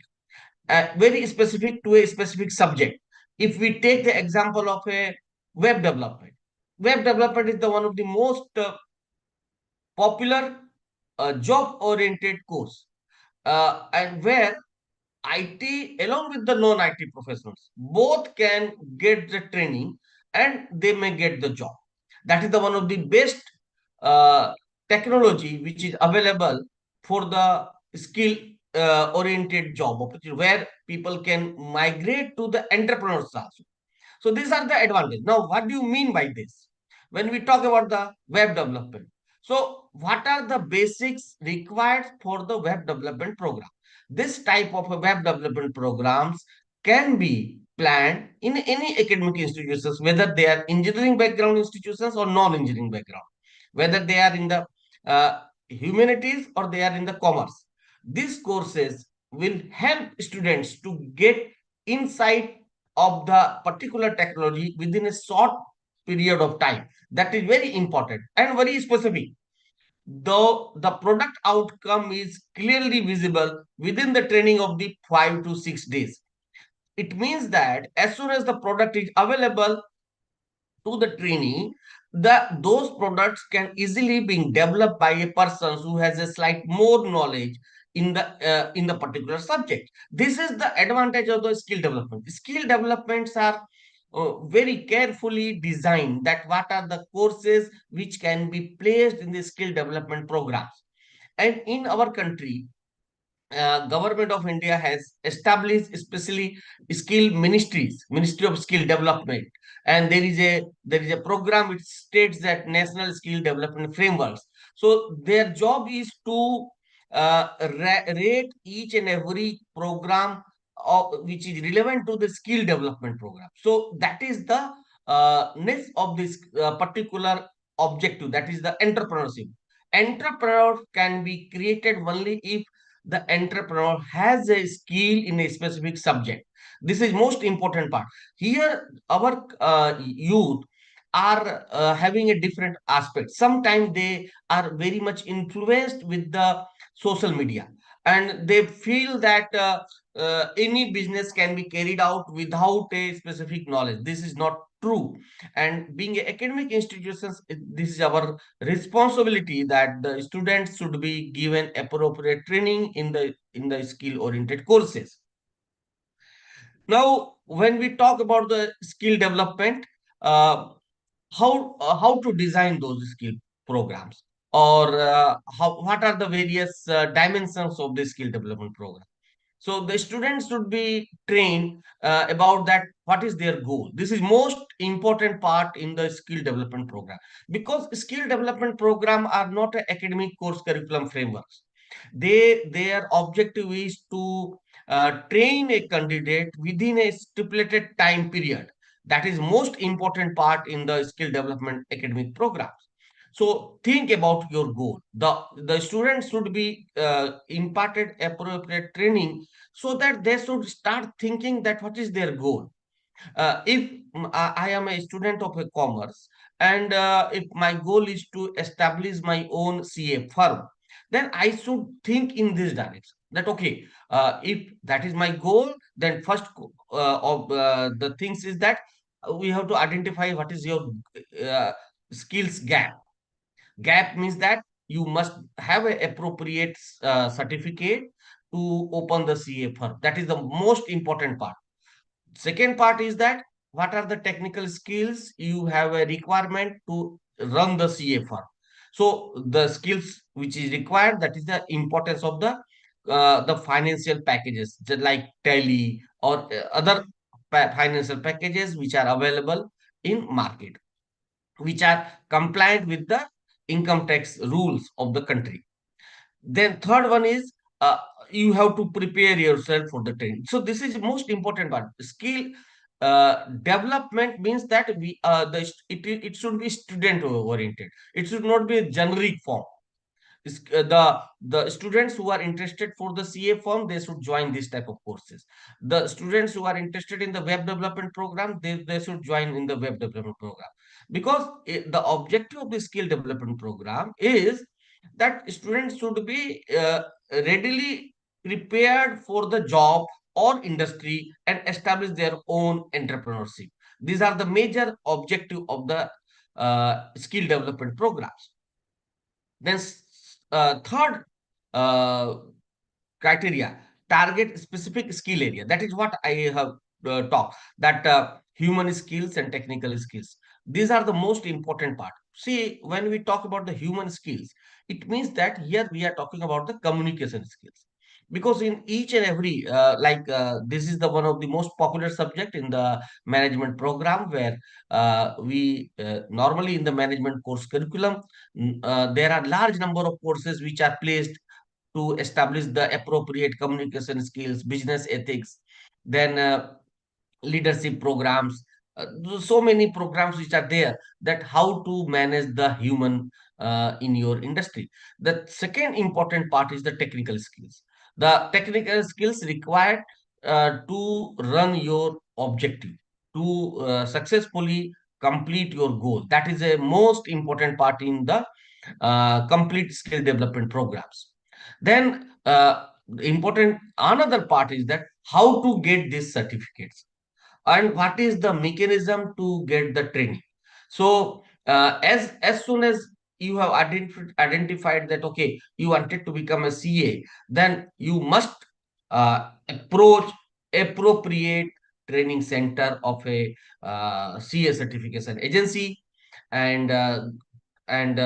to a specific subject. If we take the example of a web development is the one of the most popular job-oriented course, and where IT along with the non-IT professionals both can get the training and they may get the job. That is the one of the best uh, technology which is available for the skill oriented job opportunity, where people can migrate to the entrepreneurs also. So these are the advantages. Now, what do you mean by this? When we talk about the web development, so what are the basics required for the web development program? This type of a web development programs can be planned in any academic institutions, whether they are engineering background institutions or non-engineering background, whether they are in the humanities or they are in the commerce. These courses will help students to get insight of the particular technology within a short period of time. That is very important and very specific. Though the product outcome is clearly visible within the training of the 5 to 6 days. It means that as soon as the product is available to the trainee, those products can easily be developed by a person who has a slight more knowledge in the particular subject. This is the advantage of the skill development. Skill developments are very carefully designed, that what are the courses which can be placed in the skill development programs. And in our country, government of India has established especially Ministry of Skill Development, and there is a program which states that National Skill Development Frameworks. So their job is to rate each and every program which is relevant to the skill development program. So that is the next of this particular objective, that is the entrepreneurship. Entrepreneur can be created only if the entrepreneur has a skill in a specific subject. This is most important part. Here, our youth are having a different aspect. Sometimes they are very much influenced with the social media, and they feel that any business can be carried out without a specific knowledge. This is not true. And being academic institutions, this is our responsibility that the students should be given appropriate training in the skill oriented courses. Now, when we talk about the skill development, uh, how to design those skill programs, or what are the various dimensions of the skill development program? So the students should be trained about that, what is their goal. This is most important part in the skill development program, because skill development program are not academic course curriculum frameworks. Their objective is to train a candidate within a stipulated time period. That is most important part in the skill development academic programs. So think about your goal. The students should be imparted appropriate training, so that they should start thinking that what is their goal. If I am a student of a commerce, and if my goal is to establish my own CA firm, then I should think in this direction. That okay, if that is my goal, then first of the things is that we have to identify what is your uh, skills gap. Gap means that you must have an appropriate certificate to open the CA firm. That is the most important part. Second part is that what are the technical skills you have a requirement to run the CA firm. So the skills which is required, that is the importance of the financial packages, just like Tally or other financial packages which are available in market, which are compliant with the income tax rules of the country. Then third one is you have to prepare yourself for the training. So this is most important part. Skill development means that it should be student oriented. It should not be a generic form. The students who are interested for the CA form, they should join this type of courses. The students who are interested in the web development program, they should join in the web development program, because the objective of the skill development program is that students should be readily prepared for the job or industry and establish their own entrepreneurship. These are the major objective of the skill development programs. Then third uh, criteria, target specific skill area. That is what I have talked, that human skills and technical skills. These are the most important part. See, when we talk about the human skills, it means that here we are talking about the communication skills. Because in each and every, this is the one of the most popular subject in the management program, where we normally in the management course curriculum, there are large number of courses which are placed to establish the appropriate communication skills, business ethics, then leadership programs. So many programs which are there, that how to manage the human in your industry. The second important part is the technical skills. The technical skills required to run your objective, to successfully complete your goal. That is a most important part in the complete skill development programs. Then important another part is that how to get these certificates and what is the mechanism to get the training. So as soon as you have identified that okay, you wanted to become a CA, then you must approach appropriate training center of a CA certification agency, and and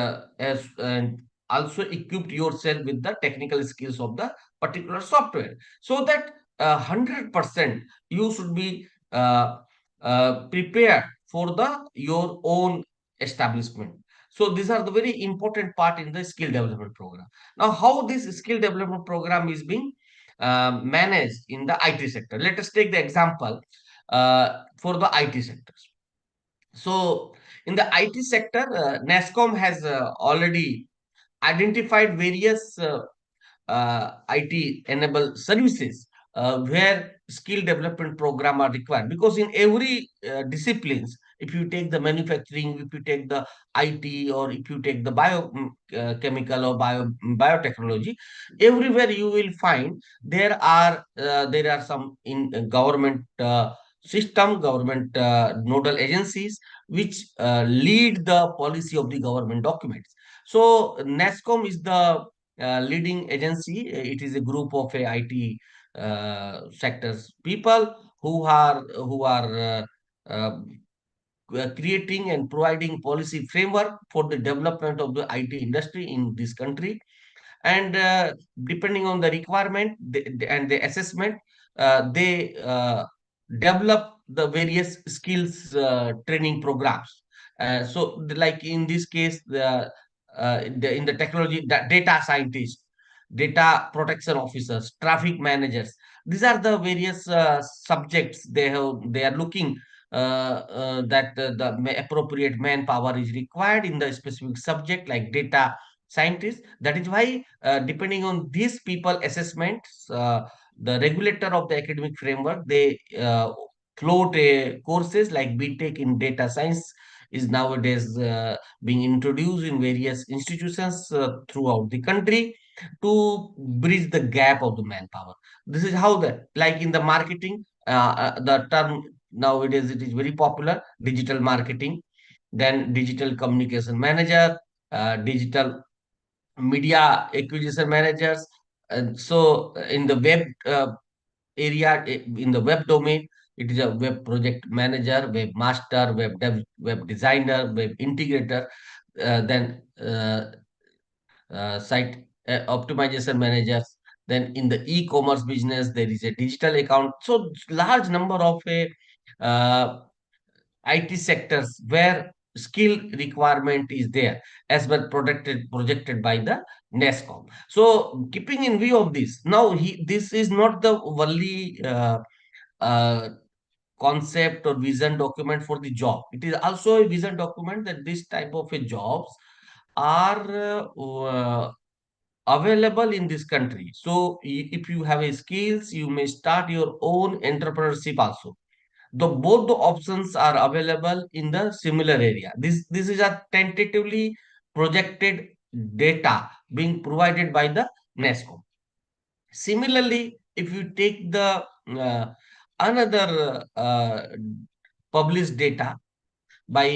also equipped yourself with the technical skills of the particular software, so that 100% you should be prepared for the your own establishment. So these are the very important part in the skill development program. Now, how this skill development program is being managed in the IT sector? Let us take the example for the IT sectors. So in the IT sector, NASCOM has already identified various IT enabled services where skill development program are required, because in every disciplines, if you take the manufacturing, if you take the IT, or if you take the chemical or biotechnology, everywhere you will find there are some in government system, government nodal agencies which lead the policy of the government documents. So NASCOM is the leading agency. It is a group of IT sectors people who are creating and providing policy framework for the development of the IT industry in this country. And depending on the requirement and the assessment, they develop the various skills training programs. So like in this case, in the technology, data scientists, data protection officers, traffic managers, these are the various subjects they are looking that the appropriate manpower is required in the specific subject like data scientists. That is why depending on these people assessments, the regulator of the academic framework, they float courses like BTech in data science is nowadays being introduced in various institutions throughout the country to bridge the gap of the manpower. This is how like in the marketing, the term nowadays it is very popular, digital marketing, then digital communication manager, digital media acquisition managers. And so in the web area, in the web domain, it is a web project manager, web master, web designer, web integrator, then site optimization managers. Then in the e-commerce business, there is a digital account. So large number of IT sectors where skill requirement is there as well projected by the NESCOM. So keeping in view of this, now this is not the only uh, concept or vision document for the job. It is also a vision document that this type of a jobs are available in this country. So if you have a skills, you may start your own entrepreneurship also. The both the options are available in the similar area. This is a tentatively projected data being provided by the NESCO. Similarly, if you take the another published data by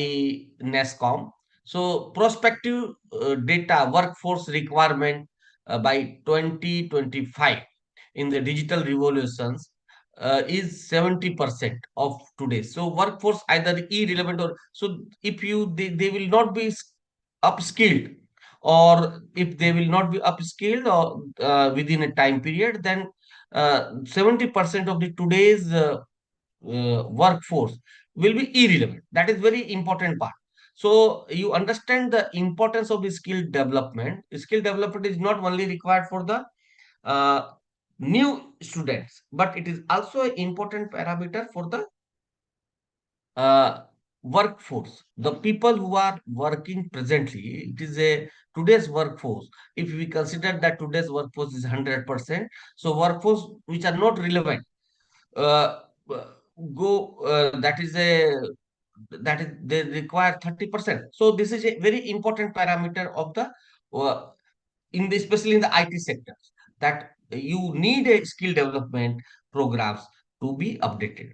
NESCOM. So prospective data workforce requirement by 2025 in the digital revolutions is 70% of today. So workforce either irrelevant or so if they will not be upskilled, or if they will not be upskilled or within a time period, then 70% of the today's workforce will be irrelevant. That is very important part. So you understand the importance of the skill development. Skill development is not only required for the uh, new students, but it is also an important parameter for the uh, workforce. The people who are working presently, it is a today's workforce. If we consider that today's workforce is 100%, so workforce which are not relevant uh, go that is a that is they require 30%. So this is a very important parameter of the uh, in the especially in the IT sectors, that you need a skill development programs to be updated.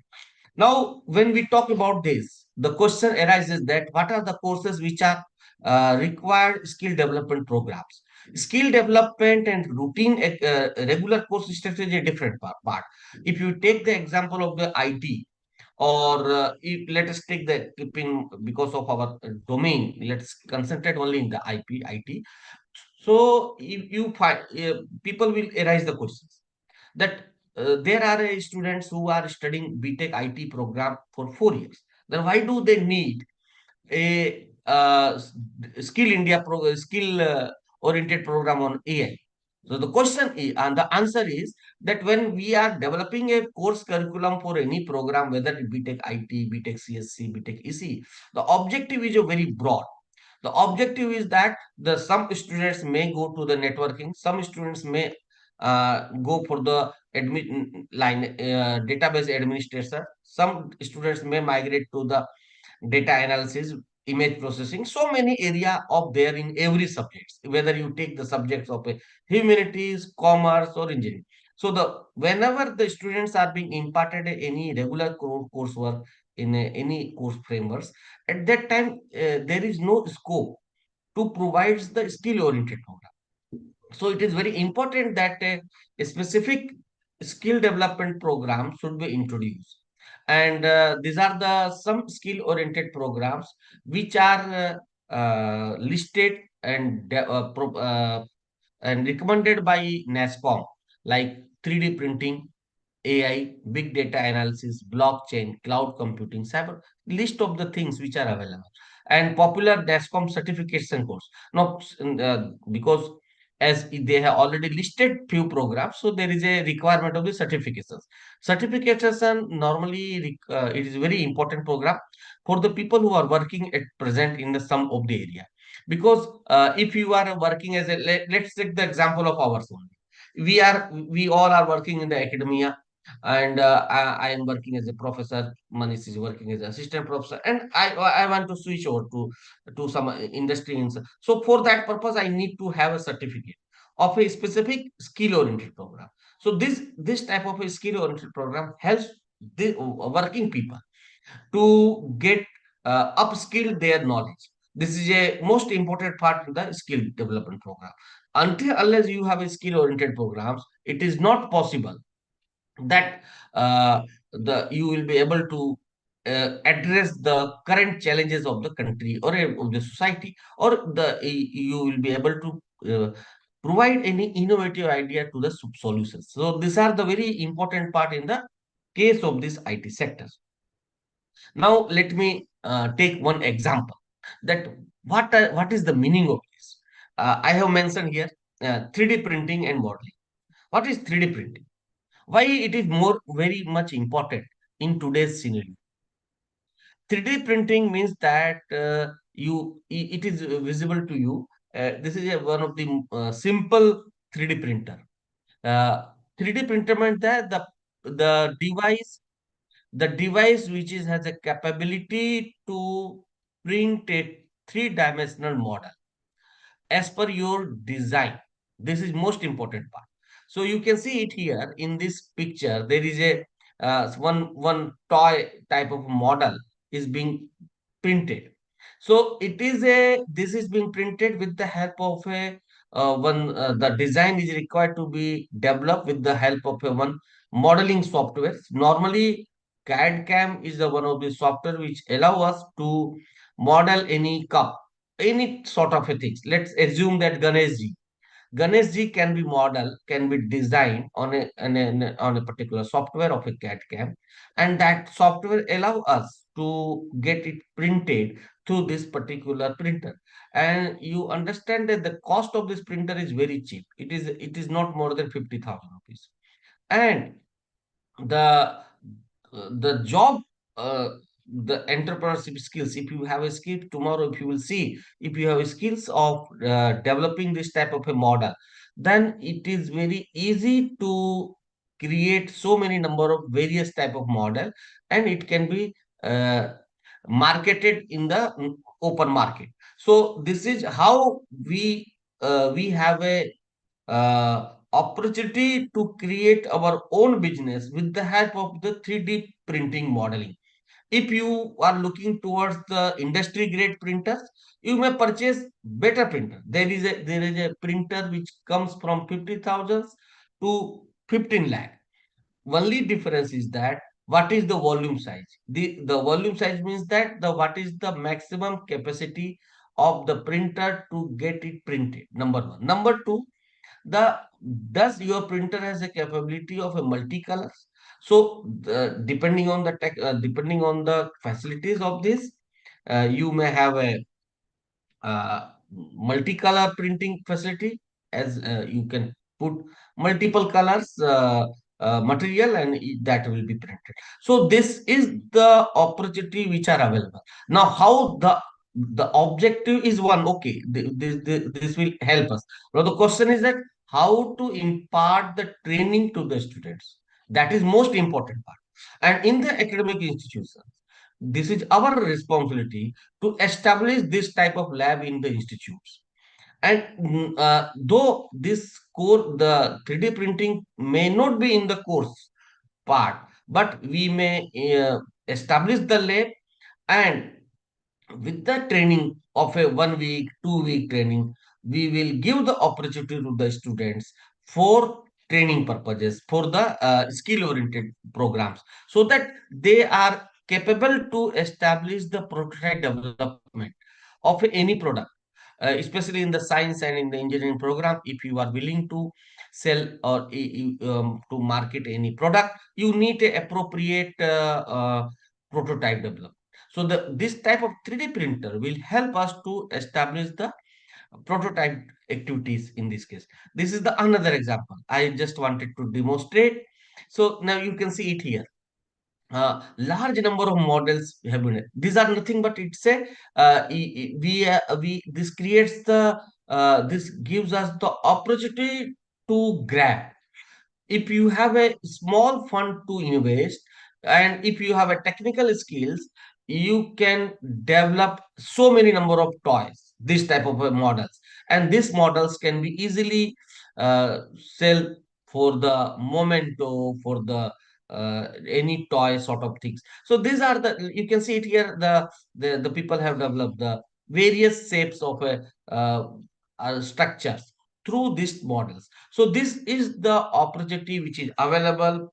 Now, when we talk about this, the question arises that what are the courses which are required skill development programs? Skill development and routine regular course structure is a different part. If you take the example of the IT, or if, let us take the keeping because of our domain, let's concentrate only in the IT. So if you find people will arise the questions that there are students who are studying BTech IT program for 4 years. Then why do they need a skill oriented program on AI? So the question is, and the answer is that when we are developing a course curriculum for any program, whether it BTech IT, BTech CSC, BTech EC, the objective is a very broad. The objective is that the some students may go to the networking, some students may go for the database administrator, some students may migrate to the data analysis, image processing. So many area of there in every subject, whether you take the subjects of humanities, commerce, or engineering. So the whenever the students are being imparted any regular coursework in any course frameworks, at that time there is no scope to provide the skill oriented program. So it is very important that a specific skill development program should be introduced. And these are the some skill oriented programs which are listed and recommended by NASCOM, like 3D printing, AI, big data analysis, blockchain, cloud computing, cyber, list of the things which are available, and popular NASCOM certification course. Now, because as they have already listed few programs, so there is a requirement of the certifications. Certification normally it is a very important program for the people who are working at present in the some of the area. Because if you are working as a let's take the example of ours only. We all are working in the academia, and I am working as a professor. Manish is working as an assistant professor, and I want to switch over to some industry. So for that purpose, I need to have a certificate of a specific skill oriented program. So this type of a skill oriented program helps the working people to get upskill their knowledge. This is a most important part of the skill development program. Until unless you have a skill oriented programs, it is not possible that the you will be able to address the current challenges of the country or of the society, or you will be able to provide any innovative idea to the solutions. So these are the very important part in the case of this IT sector. Now let me take one example. that what is the meaning of this. I have mentioned here 3D printing and modeling. What is 3D printing? Why it is more very much important in today's scenario? 3D printing means that it is visible to you. This is one of the simple 3D printer. Uh, 3D printer means that the device the device which is has a capability to print a three-dimensional model as per your design. This is most important part. So you can see it here in this picture. There is a one toy type of model is being printed. So this is being printed with the help of a the design is required to be developed with the help of a one modeling software. Normally, CAD CAM is the one of the software which allow us to model any cup, any sort of a things. Let's assume that Ganesh ji can be modeled, can be designed on a particular software of a CAD CAM, and that software allow us to get it printed through this particular printer. And you understand that the cost of this printer is very cheap. It is not more than 50,000 rupees. And the the job the entrepreneurship skills, if you have a skill tomorrow, if you will see, if you have skills of developing this type of a model, then it is very easy to create so many number of various type of model, and it can be uh, marketed in the open market. So this is how we have a opportunity to create our own business with the help of the 3D printing modeling. If you are looking towards the industry grade printers, you may purchase better printer. There is a printer which comes from 50,000 to 15 lakh. Only difference is that what is the volume size. The volume size means that the what is the maximum capacity of the printer to get it printed. Number one. Number two, the does your printer has a capability of a multicolors. So depending on the depending on the facilities of this, you may have a multicolor printing facility, as you can put multiple colors material, and that will be printed. So this is the opportunity which are available now. How the objective is one, okay, this will help us. Now the question is that how to impart the training to the students. That is most important part. And in the academic institutions, this is our responsibility to establish this type of lab in the institutes. And though this core, the 3D printing may not be in the course part, but we may establish the lab, and with the training of a 1 week, 2 week training, we will give the opportunity to the students for training purposes, for the skill oriented programs, so that they are capable to establish the prototype development of any product. Especially in the science and in the engineering program, if you are willing to sell or to market any product, you need a appropriate prototype development. So this type of 3D printer will help us to establish the prototype activities in this case. This is the another example I just wanted to demonstrate. So now you can see it here. Large number of models have been. These are nothing but it's a we this creates the this gives us the opportunity to grab. If you have a small fund to invest, and if you have a technical skills, you can develop so many number of toys, this type of models, and these models can be easily sell for the momento, for the any toy sort of things. So these are the, you can see it here, the people have developed the various shapes of a structures through these models. So this is the opportunity which is available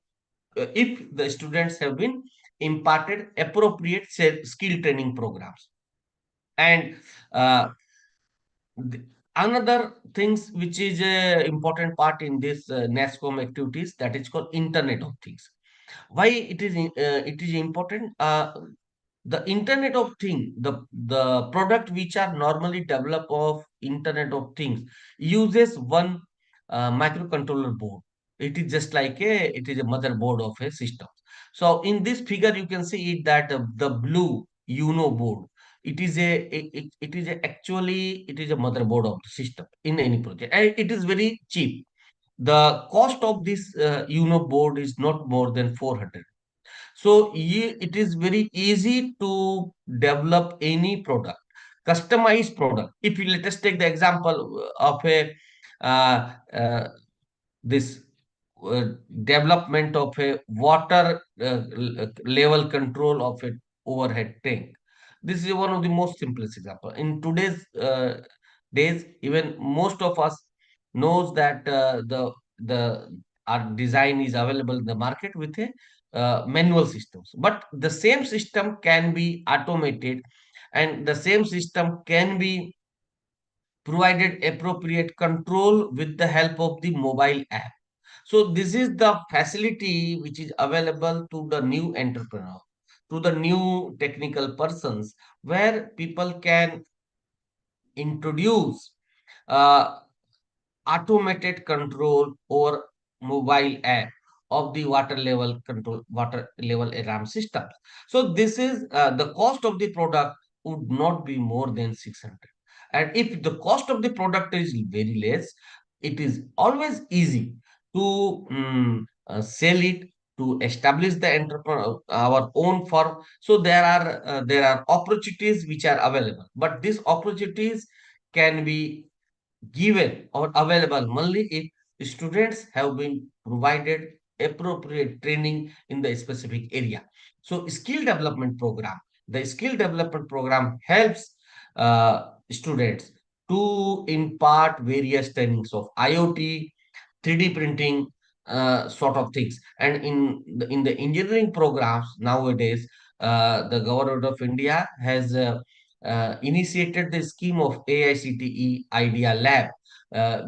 if the students have been imparted appropriate skill training programs. And uh, another things which is a important part in this NASCOM activities, that is called Internet of Things. Why it is important? the Internet of Things, the product which are normally developed of Internet of Things uses one microcontroller board. It is just like it is a motherboard of a system. So in this figure, you can see it that the blue UNO board. It is actually it is a motherboard of the system in any project, and it is very cheap. The cost of this UNO board is not more than 400. So it is very easy to develop any product, customized product. If you let us take the example of a uh, uh, this uh, development of a water level control of a overhead tank. This is one of the most simplest example. In today's days, even most of us knows that the our design is available in the market with a manual systems. But the same system can be automated, and the same system can be provided appropriate control with the help of the mobile app. So this is the facility which is available to the new entrepreneur, to the new technical persons, where people can introduce uh, automated control or mobile app of the water level alarm system. So this is the cost of the product would not be more than 600. And if the cost of the product is very less, it is always easy to sell it, to establish the entrepreneur our own firm. So there are opportunities which are available, but these opportunities can be given or available only if students have been provided appropriate training in the specific area. So skill development program, the skill development program helps students to impart various trainings of IoT, 3D printing, sort of things. And in the engineering programs nowadays, the government of India has initiated the scheme of AICTE Idea Lab,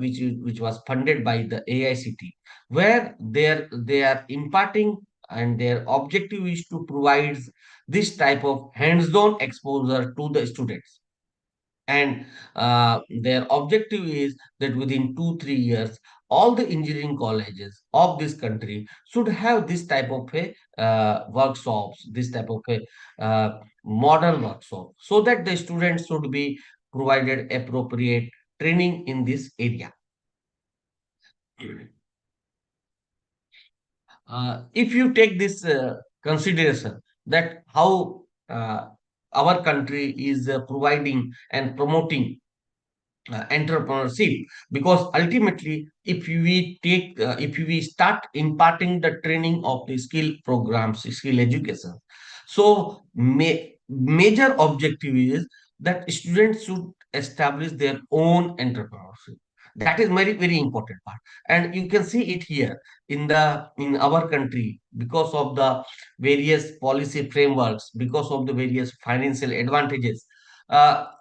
which was funded by the AICT, where they are imparting, and their objective is to provide this type of hands-on exposure to the students. And their objective is that within 2 3 years, all the engineering colleges of this country should have this type of a workshops, this type of a modern workshop, so that the students should be provided appropriate training in this area. If you take this consideration that how our country is providing and promoting entrepreneurship, because ultimately if we start imparting the training of the skill programs, skill education, so major objective is that students should establish their own entrepreneurship. That is very very important part, and you can see it here in our country, because of the various policy frameworks, because of the various financial advantages,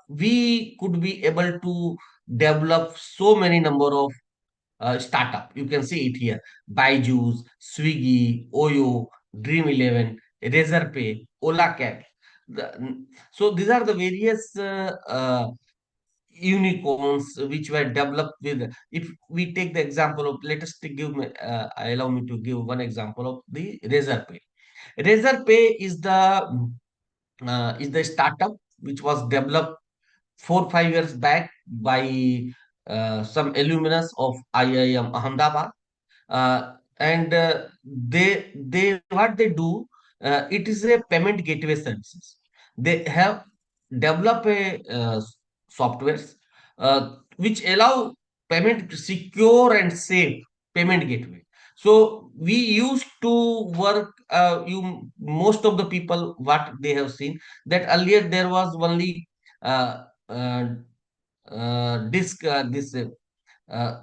we could be able to develop so many number of startup. You can see it here: Byju's, Swiggy, Oyo, Dream 11, Razorpay, Ola Cab. So these are the various unicorns which were developed with. If we take the example of, let us allow me to give one example of the Razorpay. Razorpay is the startup which was developed 4 5 years back by some alumnus of IIM Ahmedabad, and they what they do, it is a payment gateway services. They have developed a softwares which allow payment secure and safe payment gateway. So we used to work, you most of the people what they have seen, that earlier there was only uh, uh, this uh,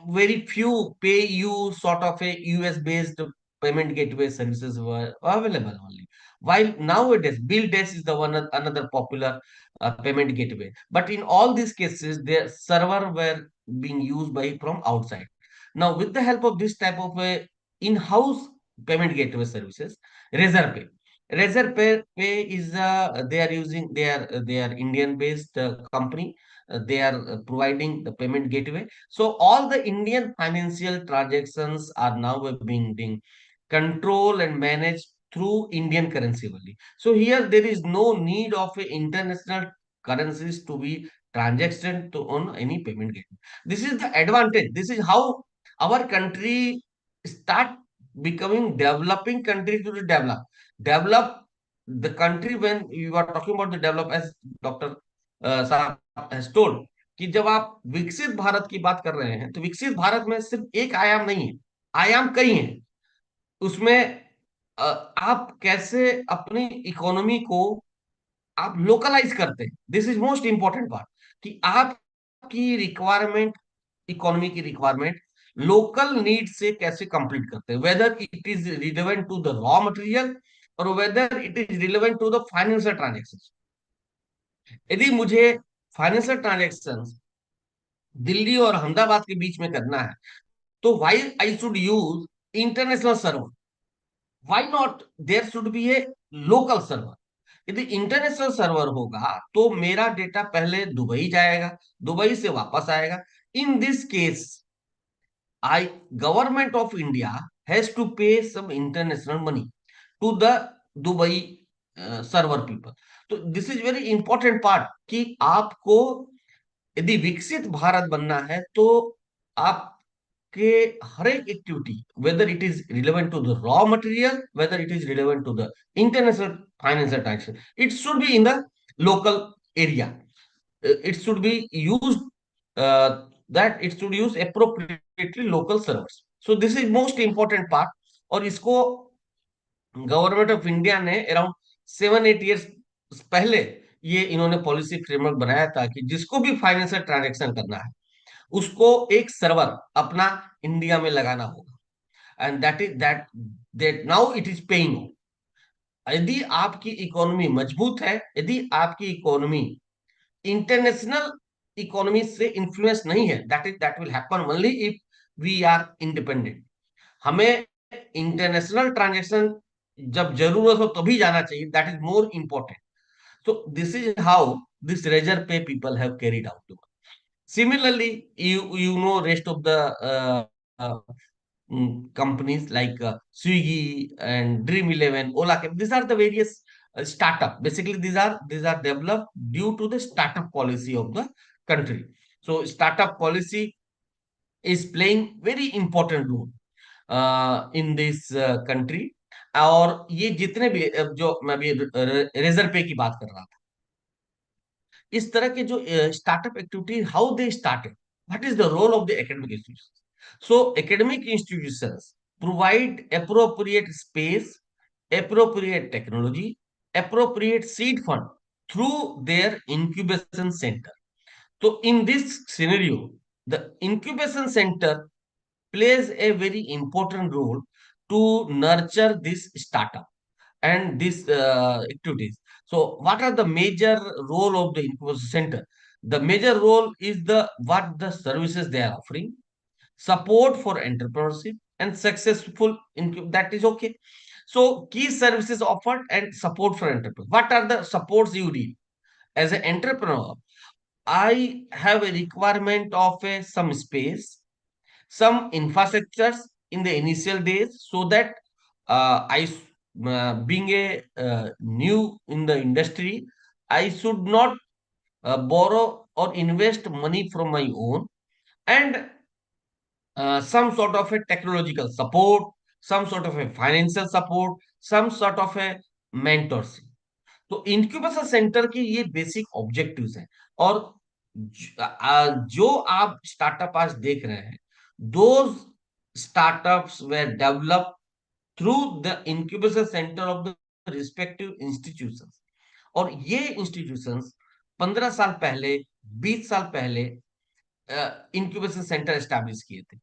very few pay you sort of a US based payment gateway services were available only. While nowadays, Bill Dash is the one another popular payment gateway. But in all these cases, their server were being used by from outside. Now, with the help of this type of a in-house payment gateway services, Razorpay. Razor Pay is they are Indian based company. They are providing the payment gateway. So all the Indian financial transactions are now being controlled and managed through Indian currency only. So here there is no need of a international currencies to be transaction to on any payment gateway. This is the advantage. This is how our country start becoming developing country to develop the country. When you are talking about the develop, as Dr. साहब has told, कि जब आप विकसित भारत की बात कर रहे हैं तो विकसित भारत में सिर्फ एक आयाम नहीं है, आयाम कई हैं उसमें। आप कैसे अपनी इकोनॉमी को आप लोकलाइज करते हैं, this is most important part, कि आपकी रिक्वायरमेंट, इकोनॉमी की रिक्वायरमेंट लोकल नीड से कैसे कंप्लीट करते हैं, whether it is relevant to the raw material और whether it is relevant to the financial transaction. यदि मुझे फाइनेंशियल ट्रांजेक्शन दिल्ली और अहमदाबाद के बीच में करना है तो why I should use international server, why not there should be a local server. यदि इंटरनेशनल सर्वर होगा तो मेरा डेटा पहले दुबई जाएगा, दुबई से वापस आएगा। In this case I government of India has to pay some international money to the Dubai server people. तो this is very important part कि आपको यदि विकसित भारत बनना है तो आपके हर एक activity, whether it is relevant to the raw material, whether it is relevant to the international financial transaction, it should be in the local area, it should be used that it should use appropriately local servers. So this is most important part, और इसको government of India ने around 7-8 years पहले ये इन्होंने policy framework बनाया था कि जिसको भी फाइनेंशियल ट्रांजेक्शन करना है उसको एक सर्वर अपना इंडिया में लगाना होगा, and that is that now it is paying. यदि आपकी इकोनॉमी मजबूत है, यदि आपकी इकोनॉमी इंटरनेशनल इकोनॉमी से इन्फ्लुएंस नहीं है, that will happen only if we are independent. हमें इंटरनेशनल ट्रांजैक्शन जब जरूरत हो तभी जाना चाहिए, that is more important. So this is how this Razorpay people have carried out. Similarly, you know rest of the companies like Swiggy and Dream11, Ola. These are the various startup. Basically, these are developed due to the startup policy of the country. So, startup policy is playing very important role in this country. और ये जितने भी जो मैं अभी razor पे की बात कर रहा था, इस तरह के जो startup activity, how they started, what is the role of the academic institution. So academic institutions provide appropriate space, appropriate technology, appropriate seed fund through their incubation center. So in this scenario, the incubation center plays a very important role to nurture this startup and these activities. So what are the major role of the incubation center? The major role is what the services they are offering, support for entrepreneurship and successful that is okay. So key services offered and support for entrepreneurs. What are the supports you need? As an entrepreneur, I have a requirement of some space, some infrastructures in the initial days, so that being a new in the industry, I should not borrow or invest money from my own, and some sort of a technological support, some sort of a financial support, some sort of a mentorship. तो incubation centre की ये basic objectives हैं। और जो आप startup आज देख रहे हैं, those startups were develop through the incubation centre of the respective institutions. और ये इंस्टीट्यूशंस 15 साल पहले, 20 साल पहले incubation center established किए थे।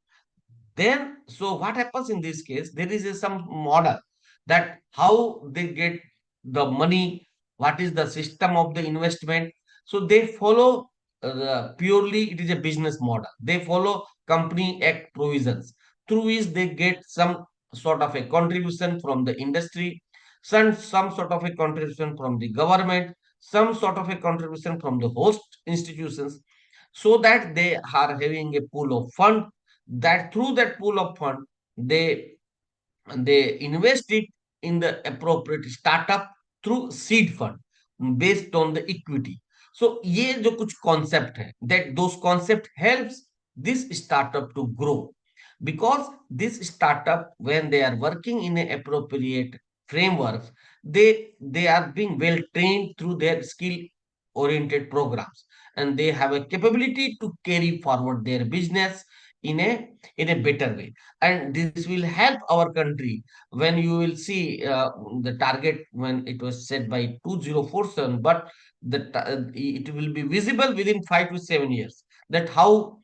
Then, so what happens in this case? There is some model that how they get the money, what is the system of the investment. So they follow purely it is a business model. They follow Company Act provisions through which they get some sort of a contribution from the industry. some sort of a contribution from the government, some sort of a contribution from the host institutions, so that they are having a pool of fund, that through that pool of fund they invest it in the appropriate startup through seed fund based on the equity. So ये जो कुछ concept है, that those concept helps this startup to grow, because this startup, when they are working in a appropriate framework, they are being well trained through their skill oriented programs, and they have a capability to carry forward their business in a better way. And this will help our country. When you will see the target when it was set by 2047, but it will be visible within 5 to 7 years, that how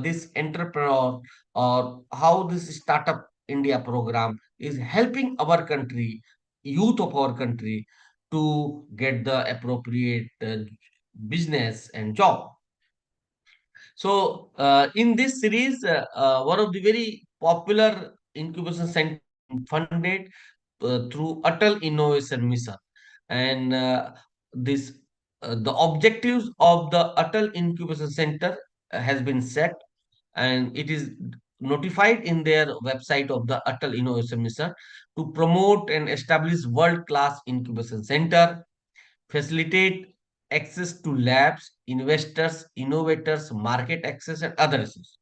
this entrepreneur or how this startup India program is helping our country, youth of our country, to get the appropriate business and job. So, in this series, one of the very popular incubation center funded through Atal Innovation Mission, and this the objectives of the Atal Incubation Center has been set, and it is notified in their website of the Atal Innovation Mission to promote and establish world-class incubation center, facilitate access to labs, investors, innovators, market access, and other resources.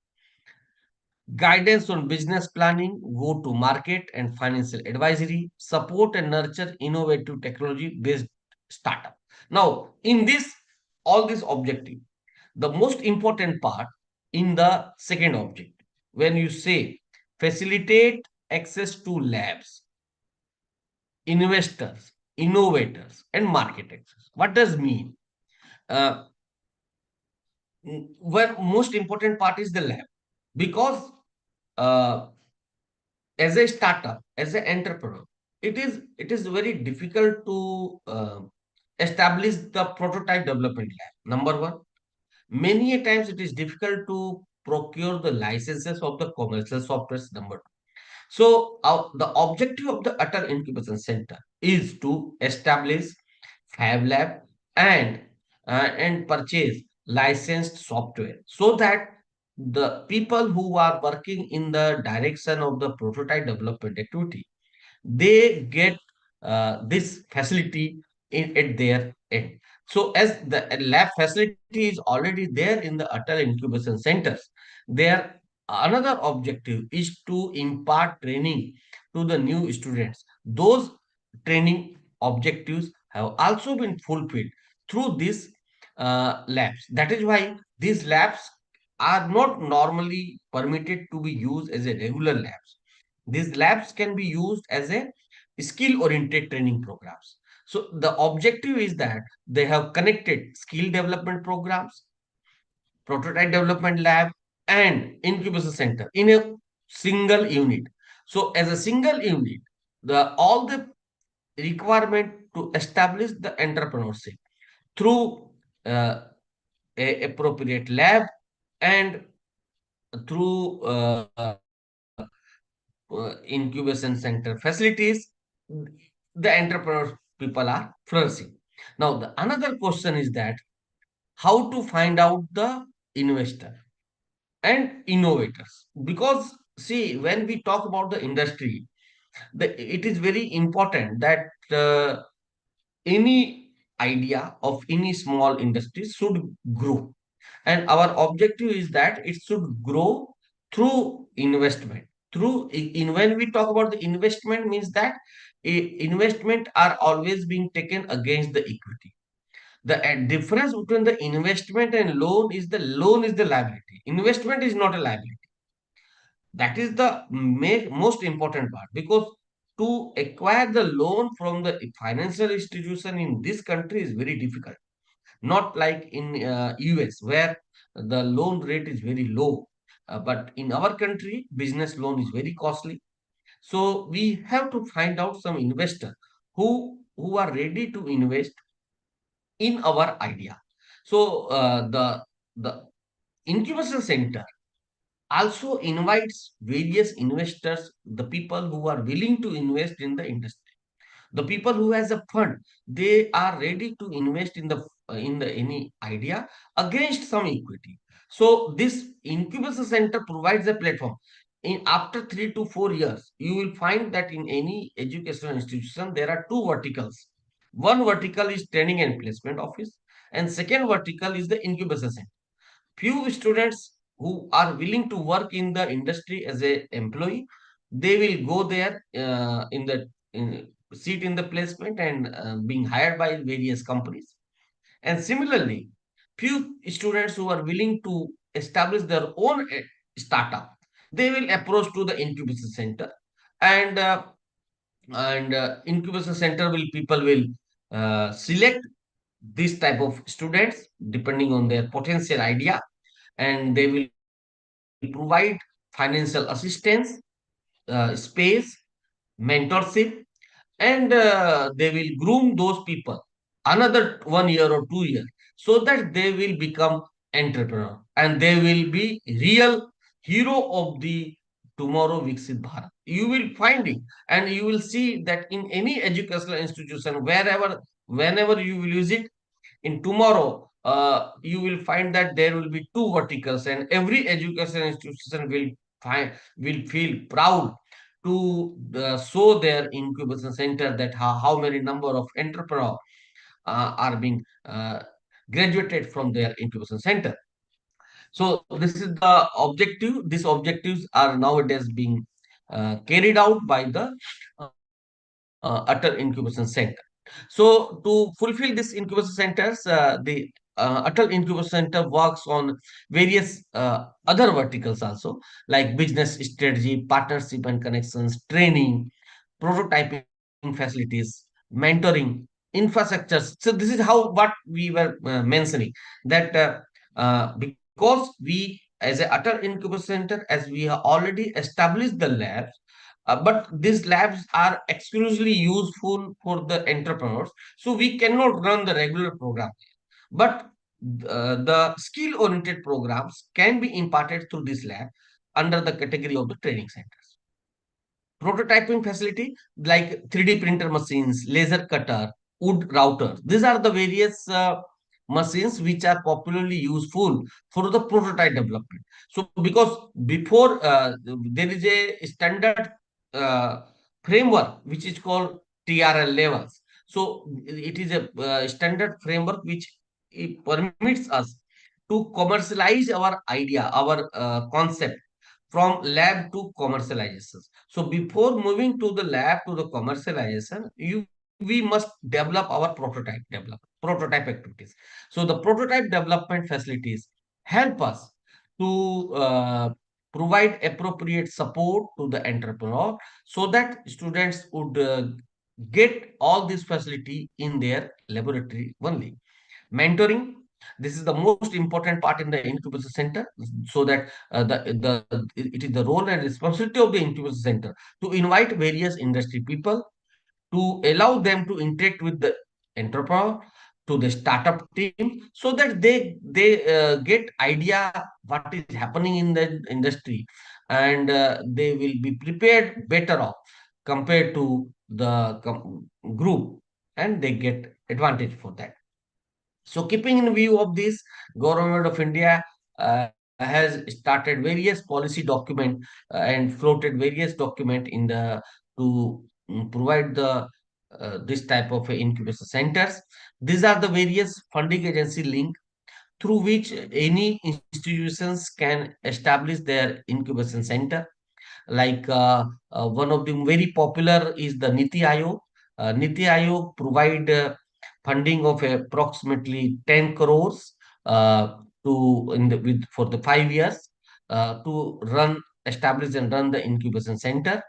Guidance on business planning, go to market, and financial advisory, support and nurture innovative technology based startup. Now, in this, all this objective, the most important part in the second objective, when you say facilitate access to labs, investors, innovators, and market access. What does mean? Uh, well, most important part is the lab, because uh, as a startup, as an entrepreneur, it is very difficult to establish the prototype development lab. Number one, many a times it is difficult to procure the licenses of the commercial software. Number two. So the objective of the Atal Incubation Center is to establish Fab Lab and and purchase licensed software, so that the people who are working in the direction of the prototype development activity, they get this facility at their end. So as the lab facility is already there in the Atal incubation centers, their another objective is to impart training to the new students. Those training objectives have also been fulfilled through these labs. That is why these labs are not normally permitted to be used as a regular labs. These labs can be used as a skill oriented training programs. So the objective is that they have connected skill development programs, prototype development lab, and incubation center in a single unit. So as a single unit, the all the requirement to establish the entrepreneurship through a appropriate lab and through incubation center facilities, the entrepreneur people are flourishing. Now, the another question is that how to find out the investor and innovators, because see, when we talk about the industry, it is very important that any idea of any small industry should grow, and our objective is that it should grow through investment. Through in when we talk about the investment, means that investment are always being taken against the equity. The difference between the investment and loan is the liability. Investment is not a liability. That is the most important part, because to acquire the loan from the financial institution in this country is very difficult. Not like in US, where the loan rate is very low. But in our country, business loan is very costly. So we have to find out some investor who are ready to invest in our idea. So the incubation center also invites various investors, the people who are willing to invest in the industry. The people who has a fund, they are ready to invest in the any idea against some equity. So this incubation center provides a platform. In after 3 to 4 years, you will find that in any educational institution there are two verticals. One vertical is training and placement office, and second vertical is the incubation center. Few students who are willing to work in the industry as a employee, they will go there seat in the placement and being hired by various companies. And similarly, few students who are willing to establish their own startup, they will approach to the incubation center, and incubation center will people will select this type of students depending on their potential idea, and they will provide financial assistance, space, mentorship, and they will groom those people another 1 year or 2 years, so that they will become entrepreneur and they will be real hero of the tomorrow Viksit Bharat. You will find it, and you will see that in any educational institution, whenever you will use it, in tomorrow you will find that there will be two verticals, and every education institution will feel proud to show their incubation center, that how many number of entrepreneurs are being graduated from their incubation center. So this is the objective. These objectives are nowadays being carried out by the Atal Incubation Center. So to fulfill this incubation centers, the Atal Incubation Center works on various other verticals also, like business strategy, partnership and connections, training, prototyping facilities, mentoring, infrastructures. So this is how what we were mentioning, that because we as a Atal Incubation Center, as we have already established the labs, but these labs are exclusively useful for the entrepreneurs, so we cannot run the regular program. But the skill-oriented programs can be imparted through this lab under the category of the training centers. Prototyping facility like 3D printer machines, laser cutter, wood router. These are the various machines which are popularly useful for the prototype development. So because before there is a standard uh, framework which is called TRL levels. So it is a standard framework which it permits us to commercialize our idea, our concept from lab to commercialization. So before moving to the lab to the commercialization, we must develop our prototype activities. So the prototype development facilities help us to provide appropriate support to the entrepreneur, so that students would get all this facility in their laboratory only. Mentoring, this is the most important part in the incubation center, so that it is the role and responsibility of the incubation center to invite various industry people, to allow them to interact with the entrepreneur, to the startup team, so that they get idea what is happening in the industry, and they will be prepared better off compared to the group, and they get advantage for that. So keeping in view of this, Government of India has started various policy document and floated various document in the to provide the this type of incubation centers. These are the various funding agency link through which any institutions can establish their incubation center. Like one of them very popular is the Niti Aayog. Niti Aayog provide funding of approximately 10 crores to in the with for the 5 years to establish and run the incubation center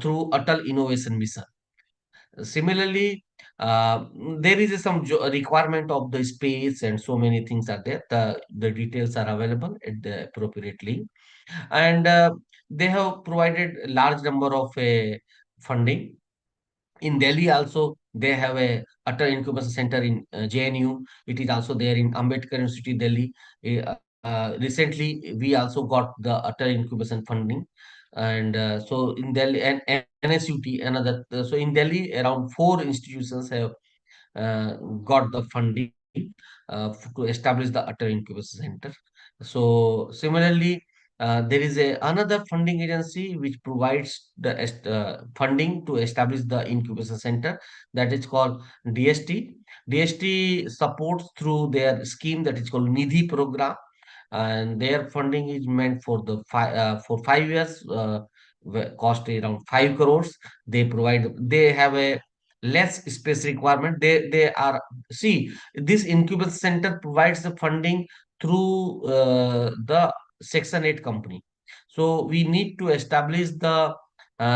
through Atal Innovation Mission. Similarly, there is some requirement of the space and so many things are there. The details are available at the appropriate link, and they have provided a large number of funding. In Delhi also, they have a Atal Incubation Center in JNU. It is also there in Ambedkar University, Delhi. Recently, we also got the Atal Incubation funding. And so in Delhi and NSUT, another. So in Delhi, around 4 institutions have got the funding to establish the Atal Incubation Center. So similarly, there is another funding agency which provides the funding to establish the incubation center, that is called DST. DST supports through their scheme that is called Nidhi program, and their funding is meant for the for 5 years, cost around 5 crores. They provide, they have a less space requirement. They are, see, this incubation center provides the funding through the Section 8 company. So we need to establish the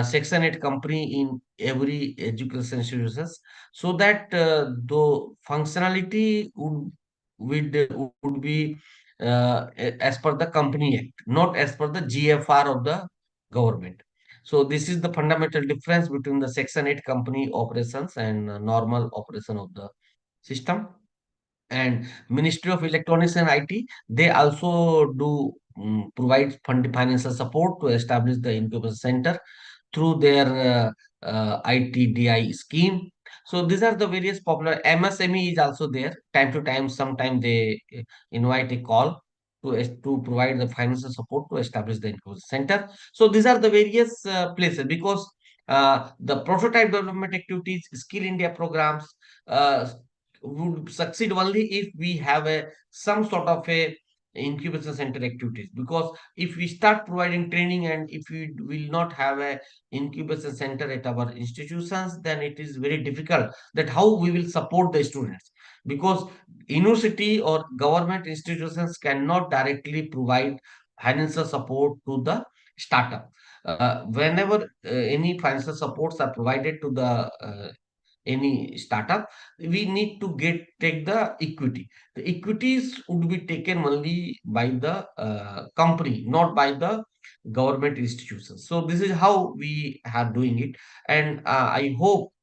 Section 8 company in every education institutions, so that the functionality would be as per the Company Act, not as per the GFR of the government. So this is the fundamental difference between the Section 8 company operations and normal operation of the system. And Ministry of Electronics and IT, they also do provide financial support to establish the incubation center through their ITDI scheme. So these are the various popular. MSME is also there. Time to time, sometime they invite a call to provide the financial support to establish the incubation center. So these are the various places, because the prototype development activities, Skill India programs uh, would succeed only if we have a some sort of a incubation center activities. Because if we start providing training and if we will not have a incubation center at our institutions, then it is very difficult that how we will support the students, because university or government institutions cannot directly provide financial support to the startup. Whenever any financial supports are provided to the any startup, we need to take the equity. The equities would be taken only by the company, not by the government institutions. So this is how we are doing it. And I hope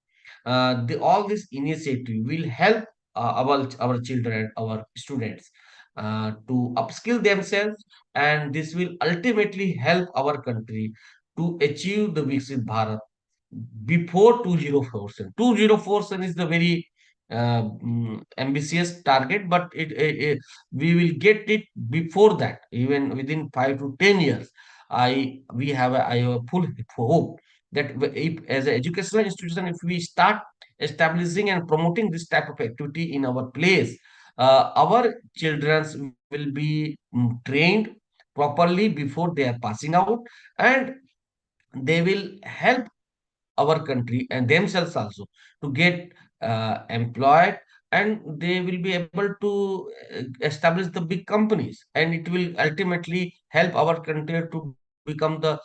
all this initiative will help our children, our students, to upskill themselves, and this will ultimately help our country to achieve the Viksit Bharat before 2047. 2047 is the very ambitious target, but we will get it before that, even within 5 to 10 years. I have a full hope that if, as an educational institution, if we start establishing and promoting this type of activity in our place, our children will be trained properly before they are passing out, and they will help our country and themselves also to get employed, and they will be able to establish the big companies, and it will ultimately help our country to become the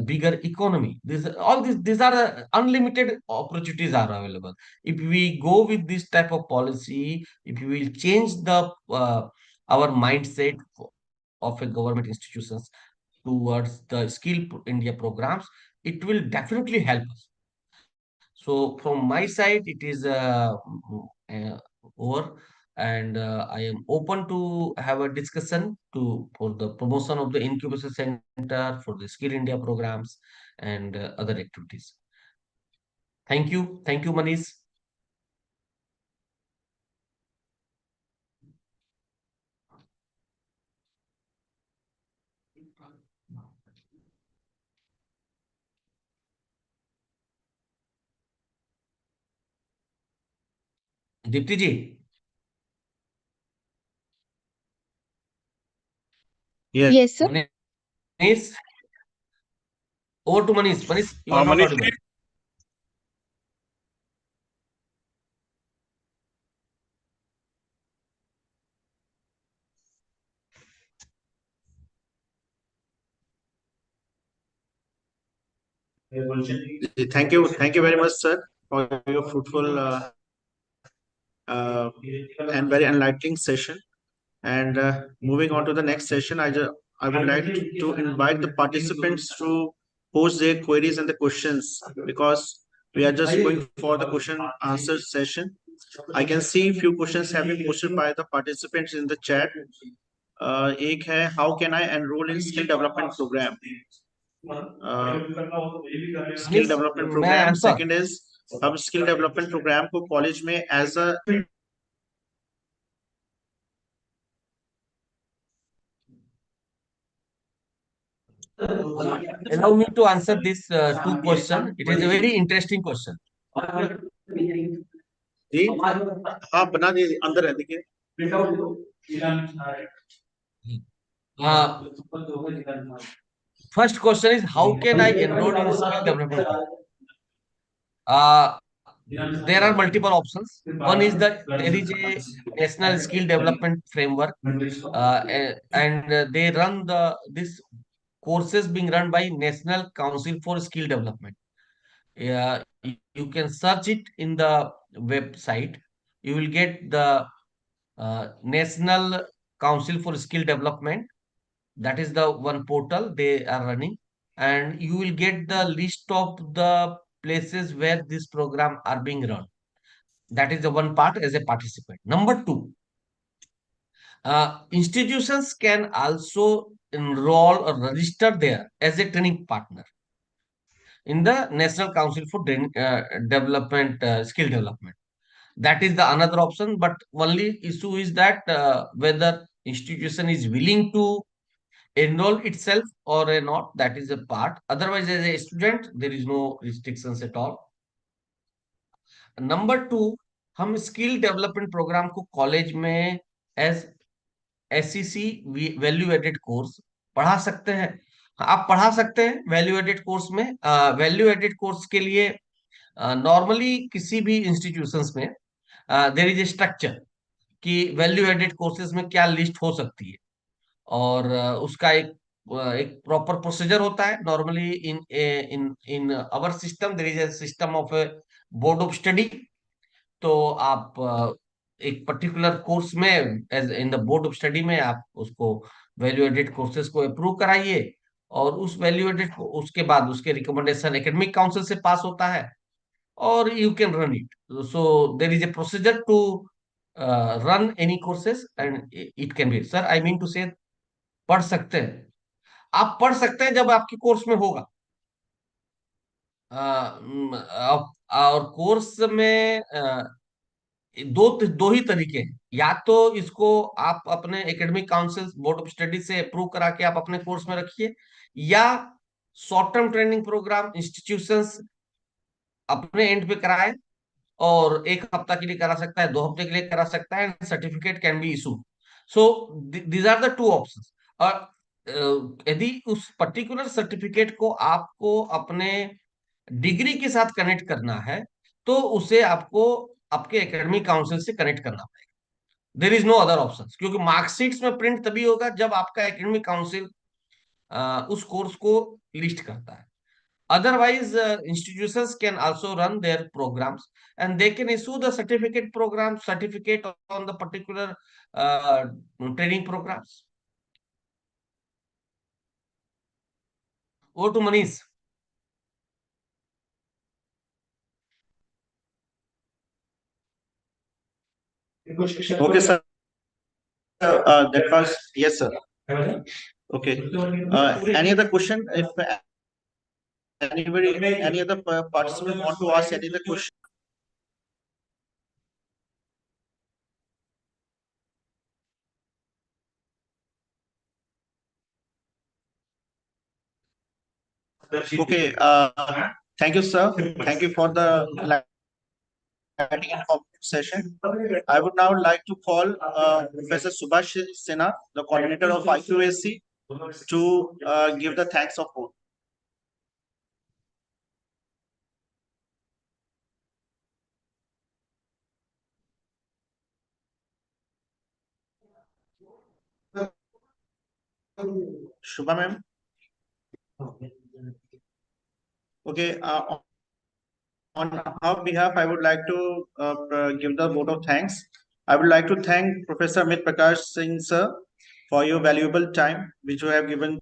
bigger economy. These are unlimited opportunities are available. If we go with this type of policy, if we will change the our mindset of a government institutions towards the Skill India programs, it will definitely help us. So from my side, it is over, and I am open to have a discussion to for the promotion of the incubation center, for the Skill India programs, and other activities. Thank you, Manish. Dipti ji. Yes. Yes, sir. Manish, over to Manish. Manish, you are not Manish, audible. Thank you very much, sir, for your fruitful and very enlightening session. And moving on to the next session, I would like to invite the participants to post their queries and the questions, because we are just going for the question answer session. I can see few questions have been posted by the participants in the chat. एक है, how can I enroll in skill development program? Skill development मैं programme. Answer second is हम skill development programme को college में as a allow me to answer this two question. It is a very interesting question. जी हाँ बना दिए अंदर है देखिए Uh, First question is how can I enroll in skill development program? Uh, there are multiple options. One is that there is a national skill development framework, and they run this courses being run by National Council for Skill Development. You can search it in the website. You will get the National Council for Skill Development. That is the one portal they are running, and you will get the list of the places where this program are being run. That is the one part as a participant. Number two, institutions can also enroll or register there as a training partner in the National Council for Development, Skill Development. That is the another option, but only issue is that whether institution is willing to enroll itself or not, that is a part. Otherwise, as a student, there is no restrictions at all. Number two, हम skill development programme को college में as SCC value added course पढ़ा सकते हैं। आप पढ़ा सकते हैं वैल्यू एडेड कोर्स में। वैल्यू एडेड कोर्स के लिए नॉर्मली किसी भी इंस्टीट्यूशंस में देयर इज ए स्ट्रक्चर कि वैल्यू एडेड कोर्सेज में क्या लिस्ट हो सकती है, और उसका एक प्रॉपर प्रोसीजर होता है। Normally in in in our system there is a system of a board of study. तो आप एक पर्टिकुलर कोर्स में as in the board of study में आप उसको वैल्यू एडेड कोर्सेज को अप्रूव कराइए, और उस वैल्यू एडेड उसके बाद उसके रिकमेंडेशन एकेडमिक काउंसिल से पास होता है, और you can run it. So there is a procedure to run any courses, and it can be, sir I mean to say पढ़ सकते हैं। आप पढ़ सकते हैं जब आपके कोर्स में होगा। और कोर्स में दो ही तरीके हैं। या तो इसको आप अपने academic council board of study से अप्रूव करा के आप अपने कोर्स में रखिए, या short term training programme institutions अपने एंड पे कराए, और एक हफ्ता के लिए करा सकता है, 2 हफ्ते के लिए करा सकता है, and certificate can be issue. So these are the two options. और यदि उस पर्टिकुलर सर्टिफिकेट को आपको अपने डिग्री के साथ कनेक्ट करना है, तो उसे आपको आपके एकेडमिक काउंसिल से कनेक्ट करना पड़ेगा। There is no other option, क्योंकि मार्कशीट्स में प्रिंट तभी होगा जब आपका एकेडमिक काउंसिल उस कोर्स को लिस्ट करता है। Otherwise, institutions can also run their programs, and they can issue the certificate on the particular training programs. Over to Manish. Okay, sir. That was yes, sir. Okay. Any other question? If anybody, any other participant want to ask any other question? Okay. Thank you, sir. Thank you for the enlightening and informative session. I would now like to call Professor Subhash Sinha, the coordinator of IQAC, to give the thanks of vote. Shubha ma'am. Okay. On our behalf, I would like to give the vote of thanks. I would like to thank Professor Amit Prakash Singh, sir, for your valuable time which you have given.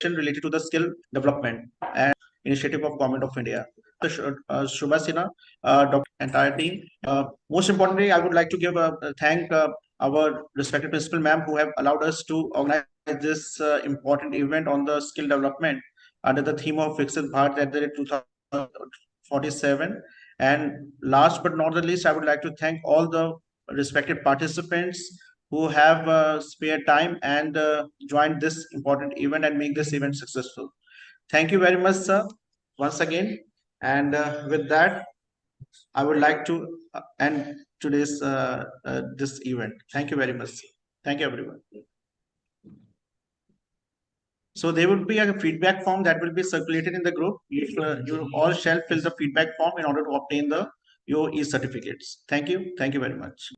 related to the skill development and initiative of Government of India. Shubha Sinha, Dr. entire team. Most importantly, I would like to give a thank our respected principal ma'am who have allowed us to organize this important event on the skill development under the theme of Viksit Bharat at the 2047. And last but not the least, I would like to thank all the respected participants who have spared time and joined this important event and make this event successful. Thank you very much, sir, once again. And with that, I would like to end today's this event. Thank you very much. Thank you, everyone. So there would be a feedback form that will be circulated in the group. If you all shall fill the feedback form in order to obtain your e-certificates. Thank you. Thank you very much.